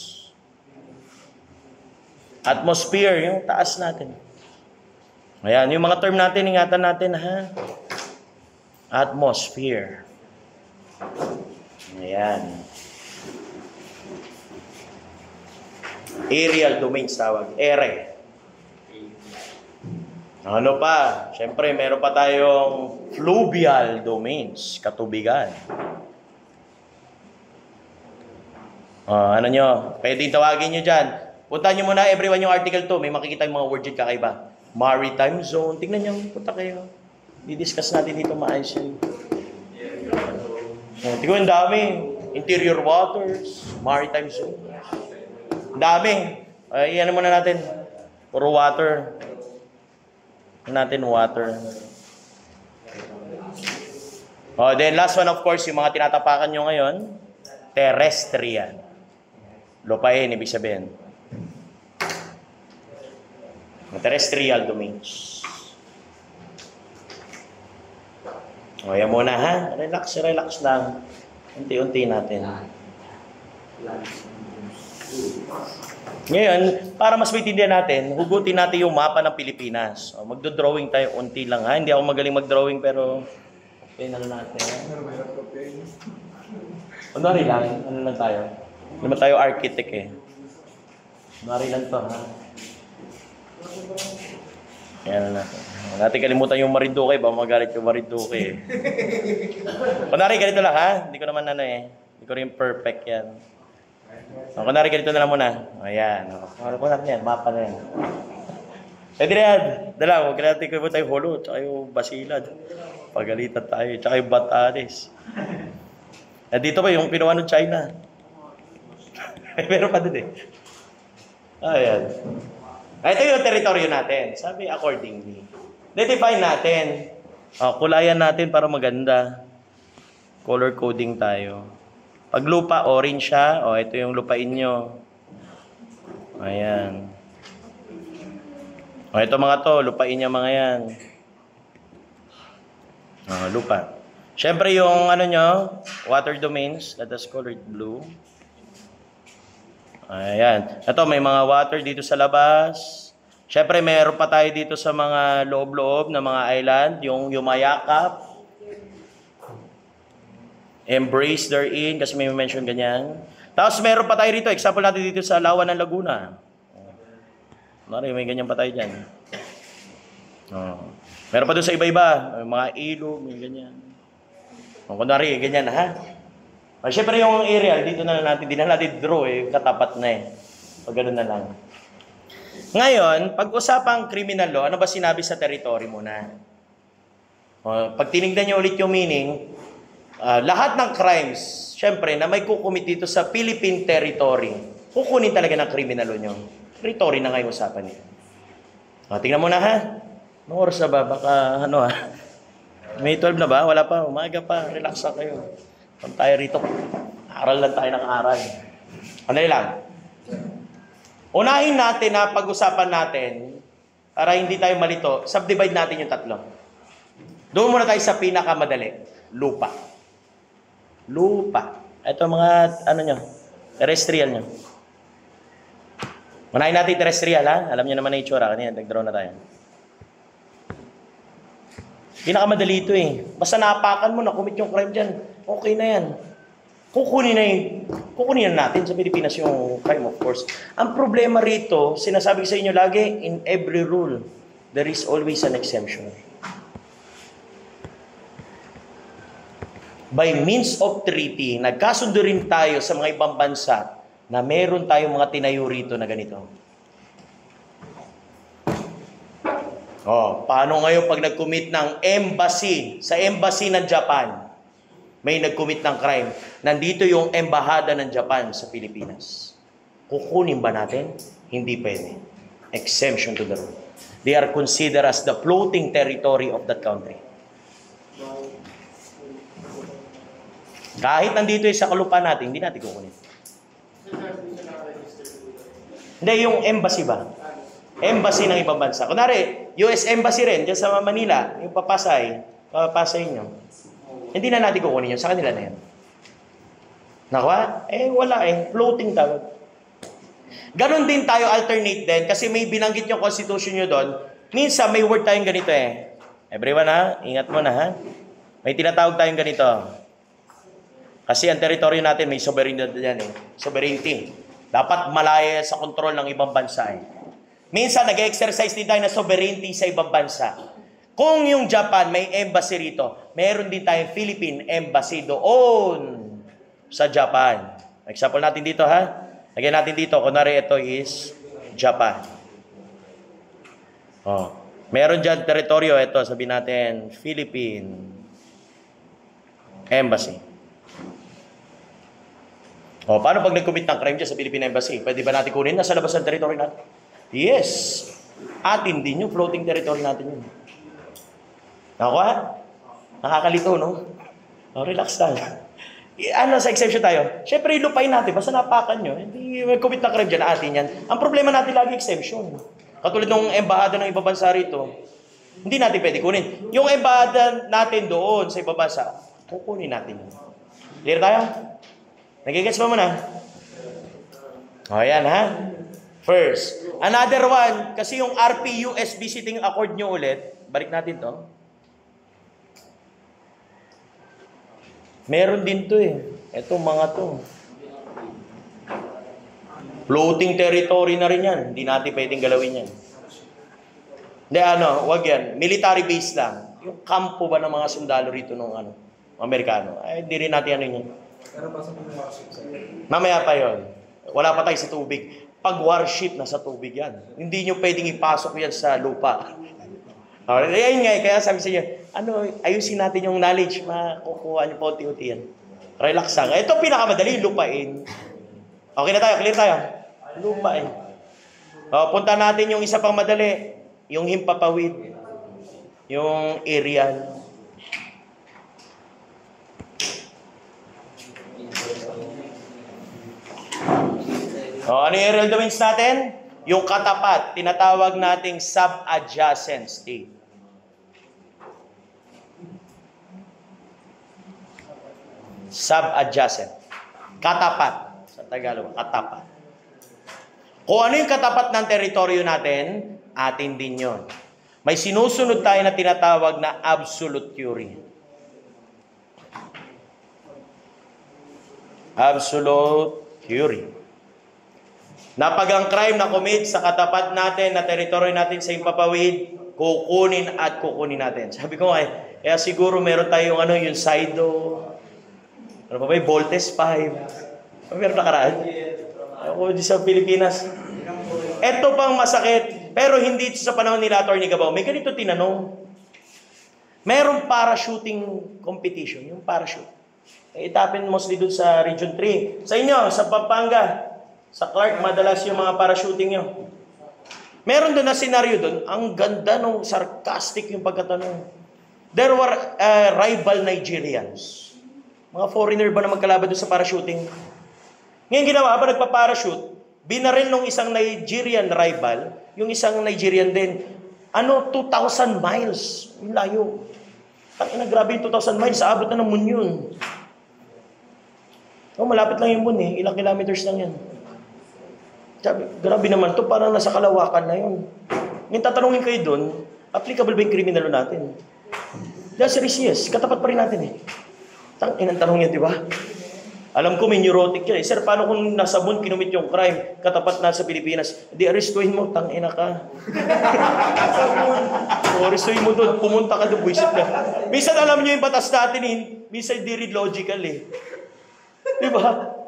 Atmosphere, yung taas natin. Ayan, yung mga term natin, ingatan natin, ha? Atmosphere. Ayan. Aerial domains tawag. Ere. Ano pa? Siyempre, meron pa tayong fluvial domains, katubigan. Ano nyo? Pwede tawagin nyo dyan. Punta nyo muna everyone yung Article 2. May makikita yung mga word dyan kakaiba. Maritime zone. Tingnan nyo. Punta kayo. Di-discuss natin dito maayos yun. Tingnan, ang dami. Interior waters, maritime zones. Ang dami. Iyan muna natin. Puro water. Natin water. Then last one, of course, yung mga tinatapakan nyo ngayon, terrestrial. Lupain, ibig sabihin. Terrestrial domains. Yan muna ha. Relax lang. Unti-unti natin. Ngayon, para mas maintindihan natin, hugutin natin yung mapa ng Pilipinas. Magdo-drawing tayo unti lang ha. Hindi ako magaling mag-drawing pero okay na natin. Kunwari lang, ano lang tayo? Hindi naman tayo architect eh. Kunwari lang to ha. Yan na natin. Natin kalimutan yung Marinduque, baka magalit yung Marinduque eh. Kunwari, ganito lang ha. Hindi ko naman hindi ko rin perfect yan. Kunwari, ganito na lang muna. Ayan. Kunwari yan, mapa na yan. Pwede na yan. Dala, huwag natin kalimutan yung Holo, tsaka yung Basilan. Pagalitan tayo, tsaka yung Batanes. Dito ba yung kinuha ng China? Meron pa din eh. Ayan. Ito yung teritoryo natin. Sabi accordingly. Define natin. Kulayan natin para maganda. Color coding tayo. Pag lupa, orange siya. Ito yung lupain nyo. Ayan. Ito mga to, lupain niya mga yan. Lupa. Siyempre yung water domains, let us color it blue. Ayan. Ito, may mga water dito sa labas. Siyempre, mayroon pa tayo dito sa mga loob-loob na mga island. Yung yumayakap. Embrace therein, kasi may mention ganyan. Tapos, meron pa tayo dito. Example natin dito sa Lawan ng Laguna. May ganyan pa tayo dyan. Meron pa doon sa iba-iba. Mga ilog, may ganyan. Kunwari, ganyan ha. Siyempre yung area, dito na natin, di na natin draw katapat na Pag gano'n na lang. Ngayon, pag-usapang criminal law, ano ba sinabi sa territory muna? Pag tinignan nyo ulit yung meaning, lahat ng crimes, siyempre, na may kukumit dito sa Philippine territory, kukunin talaga ng criminal law nyo. Territory na ngayon usapan nito. Tingnan mo na ha. Anong oras na ba? Baka May 12 na ba? Wala pa. Umaga pa. Relax na kayo. Kung tayo rito, aral lang tayo ng aral. Ano lang? Unahin natin na pag-usapan natin, para hindi tayo malito, subdivide natin yung tatlo. Doon muna tayo sa pinakamadali. Lupa. Lupa. Ito mga, terrestrial nyo. Unahin natin terrestrial ha. Alam nyo naman na itsura. Kanina, nag-draw na tayo. Pinakamadali ito Basta napakan mo, nakumit yung crime dyan, okay na yan. Kukunin na natin sa Pilipinas yung crime, of course. Ang problema rito, sinasabi ko sa inyo lagi, in every rule, there is always an exemption. By means of treaty, nagkasundo rin tayo sa mga ibang bansa na meron tayong mga tinayo rito na ganito. Paano ngayon pag nag-commit ng embassy, sa embassy ng Japan, may nag-commit ng crime. Nandito yung embahada ng Japan sa Pilipinas. Kukunin ba natin? Hindi pwede. Exemption to the rule. They are considered as the floating territory of that country. Kahit nandito sa kalupaan natin, hindi natin kukunin. Hindi, yung embassy ba? Embassy ng ibang bansa. Kunwari, US Embassy rin, dyan sa Manila, yung papasay nyo. Hindi na natin kukunin yun. Sa kanila na yan. Nakuha? Wala floating tawag. Ganon din tayo alternate din, kasi may binanggit yung constitution nyo doon. Minsan, may word tayong ganito Everyone ingat mo na ha. May tinatawag tayong ganito. Kasi ang teritoryo natin, may sovereignty yan Sovereignty. Dapat malaya sa kontrol ng ibang bansa Minsan, nag-exercise din tayo na sovereignty sa ibang bansa. Kung yung Japan may embassy rito, meron din tayong Philippine Embassy doon sa Japan. Example natin dito ha. Lagyan natin dito. Kunwari ito is Japan. Meron dyan teritoryo, ito, sabihin natin, Philippine Embassy. O, paano pag nag-commit ng crime dyan sa Philippine Embassy? Pwede ba natin kunin? Nasa labas ng teritoryo natin? Yes. Atin din yung floating territory natin yun. Nakuha? Nakakalito, no? O, relax lang. Ano, sa exemption tayo? Siyempre, ilupain natin. Basta napakan nyo. Hindi mag-commit ng crime dyan, atin yan. Ang problema natin lagi exemption. Katulad ng embahada ng ibang bansa rito, hindi natin pwede kunin. Yung embahada natin doon sa ibang bansa, kukunin natin yun. Clear tayo? Nagigets mo muna? O, yan ha. First. Another one, kasi yung RPUS visiting accord nyo ulit, balik natin to. Meron din to eh. Ito mga to. Floating territory na rin yan. Hindi natin pwedeng galawin yan. Hindi wag yan. Military base lang. Yung kampo ba ng mga sundalo rito ng Amerikano? Ay, hindi rin natin ano yun. Mamaya pa yon. Wala pa tayo sa tubig. Pag warship, nasa tubig yan. Hindi nyo pwedeng ipasok yan sa lupa. Ayun nga, kaya sabi sa inyo, ayusin natin yung knowledge, makukuha nyo pa unti-unti yan. Relax lang. Ito pinakamadali, lupain. Okay na tayo, clear tayo. Lupain. Punta natin yung isa pang madali, yung himpapawid, yung aerial. Ano yung aerial domains natin? Yung katapat, tinatawag nating sub-adjacent state. Sub-adjacent. Katapat. Sa Tagalog, katapat. Kung ano yung katapat ng teritoryo natin, atin din yun. May sinusunod tayo na tinatawag na absolute theory. Absolute theory. Na pag ang crime na commit sa katapat natin, na teritoryo natin sa impapawid, kukunin at kukunin natin. Sabi ko kaya siguro meron tayong yung Saido, ano pa ba yung Voltes 5. Meron nakaraan. Ako di sa Pilipinas. Ito pang masakit, pero hindi ito sa panahon nila Atty. Gabaw. May ganito tinanong. Merong parachuting competition, yung parachute. It happened mostly doon sa Region 3. Sa inyo, sa Pampanga, sa Clark, madalas yung mga parachuting nyo. Meron doon na senaryo doon. Ang ganda nung sarcastic yung pagkatanong. There were rival Nigerians. Mga foreigner ba na magkalaban doon sa parachuting? Ngayon ginawa ba, nagpa-parachute, binaril nung isang Nigerian rival, yung isang Nigerian din, 2,000 miles. Yung layo. Grabe yung 2,000 miles, sa abot na ng moon yun. Malapit lang yung moon eh. Ilang kilometers lang yan. Sabi, grabe naman to, parang nasa kalawakan na yun. Ngayon tatanungin kayo doon, applicable ba yung criminal natin? The answer is yes. Katapat pa rin natin eh. Inang tanong yan, di ba? Alam ko may neurotic yan eh. Sir, paano kung nasa moon kinumit yung crime, katapat na sa Pilipinas? Di, arestuhin mo, tangina ka. Arestuhin mo doon, pumunta ka doon, buisit na. Minsan alam niyo yung batas natin eh, minsan di rin logical eh. Di ba?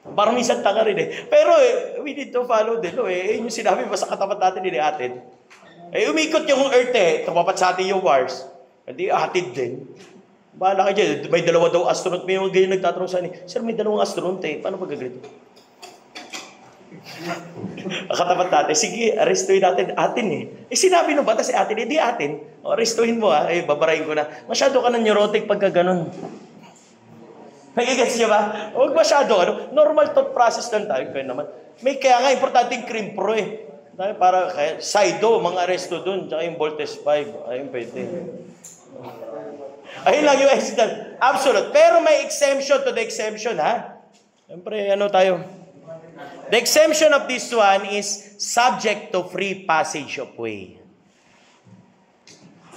Parang minsan tanga rin eh. Pero we need to follow din. Yung sinabi pa sa katapat natin ni atin. Umikot yung earth eh. Tumapat sa atin yung Mars. Hindi, atid din. Bahala ka dyan. May dalawa daw astronaut. May mga ganyan nagtatanong sa akin. Sir, may dalawang astronaut eh. Paano pag-agree? Katapat natin. Sige, arestuhin natin. Atin eh. Sinabi no ba? Tapos atin. Hindi atin. Arestuhin mo babarahin ko na. Masyado ka na neurotic pagka ganun. Nagigets niyo ba? Huwag masyado. Normal thought process lang tayo. Kaya nga, importanteng crime pro eh. Para Saido, mga aresto dun. Tsaka yung Voltes 5. Ayun, pwede. Ayun lang yung accident. Absolute. Pero may exemption to the exemption, ha? Siyempre, tayo? The exemption of this one is subject to free passage of way.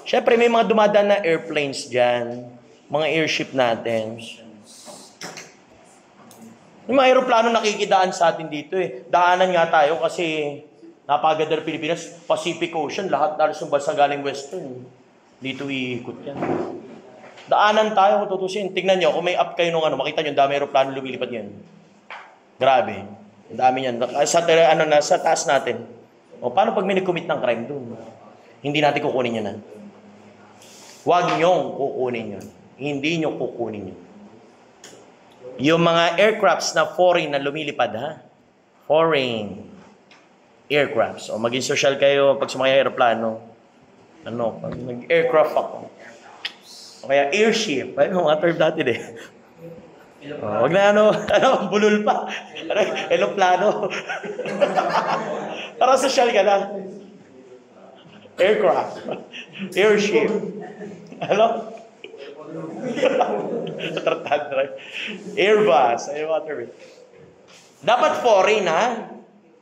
Siyempre, may mga dumadaan na airplanes dyan. Mga airship natin. Yung mga aeroplano nakikidaan sa atin dito eh. Daanan nga tayo kasi napaganda ng Pilipinas, Pacific Ocean, lahat ng bansa galing Western. Dito iikot yan. Daanan tayo kung tutusin. Tingnan nyo, kung may up kayo nung makita nyo, dami aeroplano lumilipad yan. Grabe. Ang dami yan. Sa taas natin. Paano pag may nag-commit ng crime doon? Hindi natin kukunin yun. Huwag nyong kukunin yun. Hindi nyo kukunin yun. Yung mga aircrafts na foreign na lumilipad, ha? Foreign aircrafts. O maging social kayo pag sumakay aeroplano. Pag nag-aircraft ako. O kaya airship. Ay, mga term dati eh. Wag na bulol pa. Aeroplano. Para social ka na. Aircraft. Airship. Airbus. Ay, water. Dapat foreign, ha?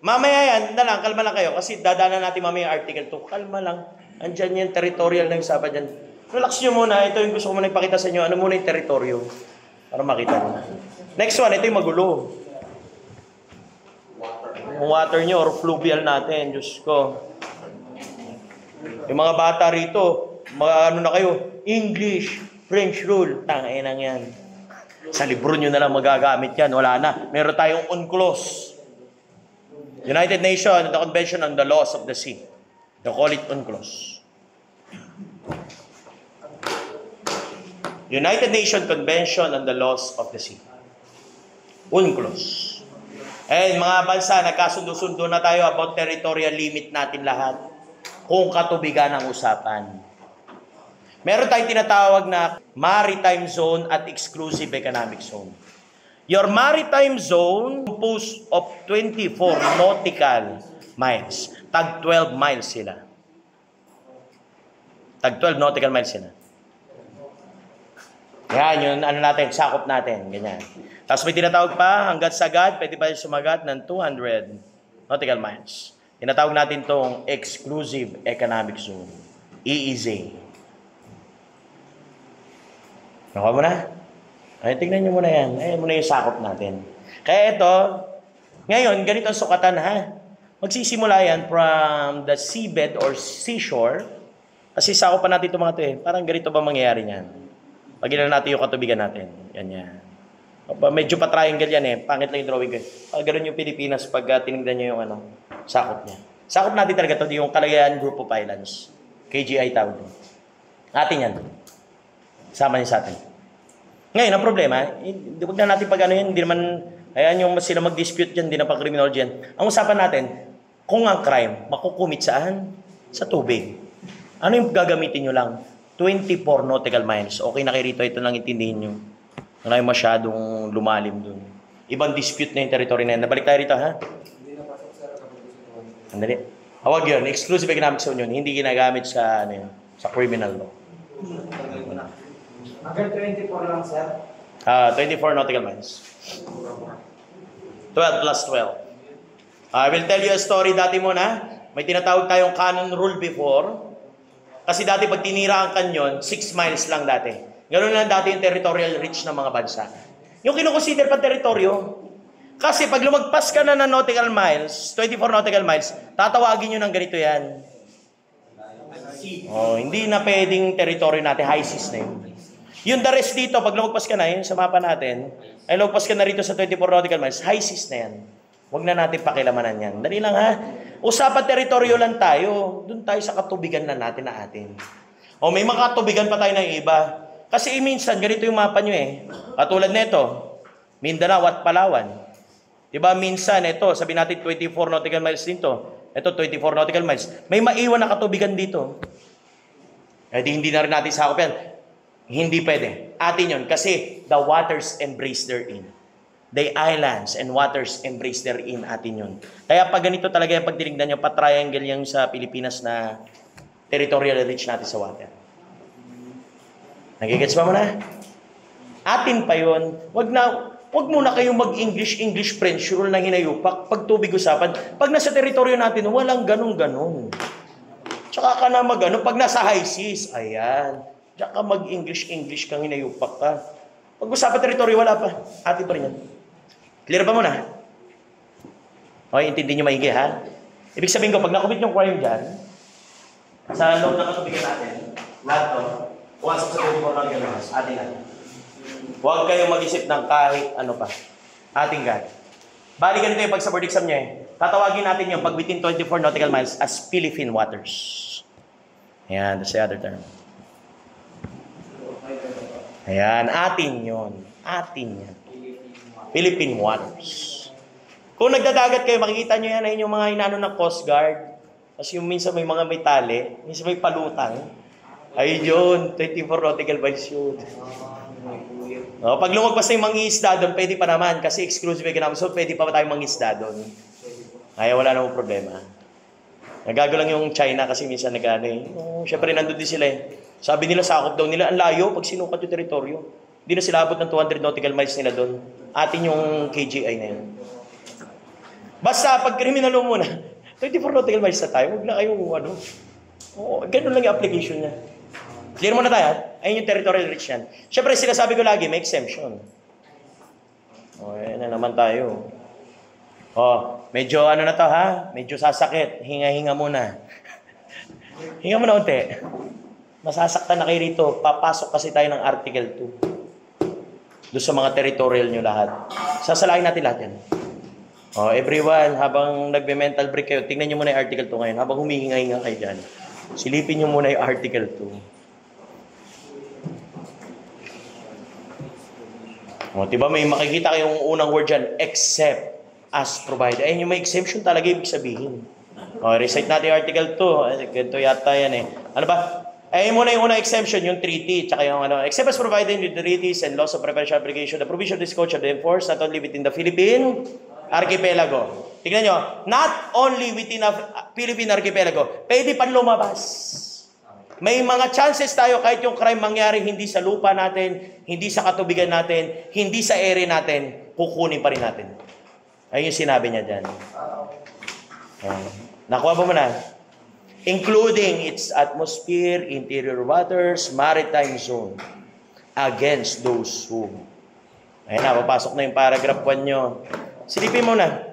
Mamaya yan, kalma lang kayo. Kasi dadaanan natin mamaya yung article 2. Kalma lang. Andyan yung territorial na usapan dyan. Relax nyo muna. Ito yung gusto ko muna ipakita sa inyo. Ano muna yung teritoryo? Para makita nyo. Next one, ito yung magulo. Yung water nyo or fluvial natin. Diyos ko. Yung mga bata rito, ano na kayo? English, French rule. Tanginang yan. Sa libro nyo na lang magagamit yan. Wala na. Meron tayong UNCLOS. United Nations, the Convention on the Laws of the Sea. They call it UNCLOS. United Nations Convention on the Laws of the Sea. UNCLOS. Eh, mga bansa, nagkasundo-sundo na tayo about territorial limit natin lahat. Kung katubigan ang usapan. Meron tayong tinatawag na maritime zone at exclusive economic zone. Your maritime zone composed of 24 nautical miles. Tag 12 miles sila. Tag 12 nautical miles sila. Yan, yun, natin, sakop natin, ganyan. Tapos may tinatawag pa, hanggat sagad, pwede pa sumagat ng 200 nautical miles. Tinatawag natin tong exclusive economic zone. EEZ. Nakuha mo na? Ay, tignan nyo muna yan. Ay, muna yung sakop natin. Kaya ito, ngayon, ganito ang sukatan, ha? Magsisimula yan from the seabed or seashore. Kasi sakop pa natin ito mga ito eh. Parang ganito ba mangyayari niyan? Pag ilan natin yung katubigan natin. Yan. Medyo pa-triangle yan eh. Pangit lang yung drawing ko. Ganun yung Pilipinas pag tinignan nyo yung sakop niya. Sakop natin talaga ito, yung Calayan Group of Islands. KGI tawag. Atin yan. Sama niya sa atin. Ngayon, ang problema, huwag na natin pag hindi naman, ayan yung sila mag-dispute dyan, hindi na pa-criminology yan. Ang usapan natin, kung ang crime, makukumit saan? Sa tubig. Ano yung gagamitin nyo lang? 24 nautical miles. Okay na kayo rito, ito lang intindihin nyo. Wala yung masyadong lumalim dun. Ibang dispute na yung territory na yan. Nabalik tayo rito, ha? Andali. Hawag yun, exclusive economic zone yun. Hindi ginagamit sa, sa criminal law. Hanggang 24 lang, sir. 24 nautical miles. 12 plus 12. I will tell you a story dati muna. May tinatawag tayong canon rule before. Kasi dati pag tinira ang kanyon, 6 miles lang dati. Ganoon lang dati yung territorial reach ng mga bansa. Yung kinukonsider pa teritoryo. Kasi pag lumagpas ka na ng nautical miles, 24 nautical miles, tatawagin nyo ng ganito yan. Hindi na pwedeng teritoryo natin, high seas na yun. Yung the rest dito, pag lumagpas ka na, yun sa mapa natin, ay lumagpas ka na rito sa 24 nautical miles, high seas na yan. Huwag na natin pakilamanan yan. Dali lang ha. Usapan teritoryo lang tayo. Doon tayo sa katubigan na natin na atin. May mga katubigan pa tayo ng iba. Kasi minsan, ganito yung mapa nyo eh. Katulad nito, Mindanao at Palawan. Diba minsan, ito, sabi natin 24 nautical miles dito. Ito, 24 nautical miles. May maiwan na katubigan dito. Hindi na rin natin sakop yan. Hindi pwede. Atin yun. Kasi the waters embrace therein. The islands and waters embrace therein. Atin yun. Kaya pag ganito talaga yung pagtinignan nyo, pa-triangle yung sa Pilipinas na territorial reach natin sa water. Nagigets ba mo na? Atin pa yun. Wag muna kayong mag-English, French rule na hinayupak. Pag tubig usapan, pag nasa teritoryo natin, walang ganun-ganun. Tsaka ka na pag nasa high seas, ayan. Diyan ka mag-English kang hinayupak ka. Pag usapan teritoryo, wala pa. Atin pa rin yan. Clear ba muna? Okay, intindi nyo maigi ha? Ibig sabihin ko, pag nakumit yung crime dyan, sa loob ng katubigan natin, lahat to, pumasok sa 24 nautical miles, atin natin. Huwag kayong mag-isip ng kahit ano pa. Ating God. Bali ganito yung pag sa board exam nyo eh. Tatawagin natin yung pag within 24 nautical miles as Philippine waters. Ayan, that's the other term. Ayan, atin yun. Atin yan. Philippine waters. Kung nagdadagat kayo, makikita nyo yan ay yung mga inano ng Coast Guard. Kasi yung minsan may mga may tali, minsan may palutang. Ay yun, 24 nautical miles yun. No, pag lumagpas na yung mangingisda doon, pwede pa naman kasi exclusive economic zone, pwede pa tayong mangingisda doon. Kaya wala namang problema. Nagago lang yung China kasi minsan nag-ano eh. Siyempre nandun din sila eh. Sabi nila sakop daw nila, ang layo pag sinukat yung teritoryo. Hindi na sila abot ng 200 nautical miles nila doon. Atin yung KGI na yun. Basta pag criminal mo muna, 24 nautical miles na tayo, huwag na kayong ano. Oo, ganun lang yung application niya. Clear mo na tayo? Ayun yung territorial reach yan. Siyempre sinasabi ko lagi, may exemption. O, yan na naman tayo. Oh, medyo ano na to ha? Medyo sasakit. Hinga-hinga muna. Hinga muna unti. Masasaktan na kayo rito. Papasok kasi tayo ng Article 2. Doon sa mga territorial nyo lahat. Sasalain natin lahat yan. Oh, everyone, habang nagbe-mental break kayo, tingnan nyo muna yung Article 2 ngayon. Habang humihinga-hinga kayo dyan, silipin nyo muna yung Article 2. Oh, diba may makikita kayong unang word dyan, except as provided. Ayun yung may exemption talaga ibig sabihin. O, recite natin yung Article 2. Ganito yata yan eh. Ano ba? Ayun muna yung unang exemption, yung treaty. Tsaka yung ano, except as provided in the treaties and laws of preferential obligation, the provision of this code shall be enforced not only within the Philippine Archipelago. Tignan nyo, not only within the Philippine Archipelago, pwede pan lumabas. May mga chances tayo kahit yung crime mangyari hindi sa lupa natin, hindi sa katubigan natin, hindi sa area natin, kukunin pa rin natin. Ayun yung sinabi niya dyan. Nakuha ba mo na? Including its atmosphere, interior waters, maritime zone, against those who. Ayun na, papasok na yung paragraph 1 nyo. Silipin mo na.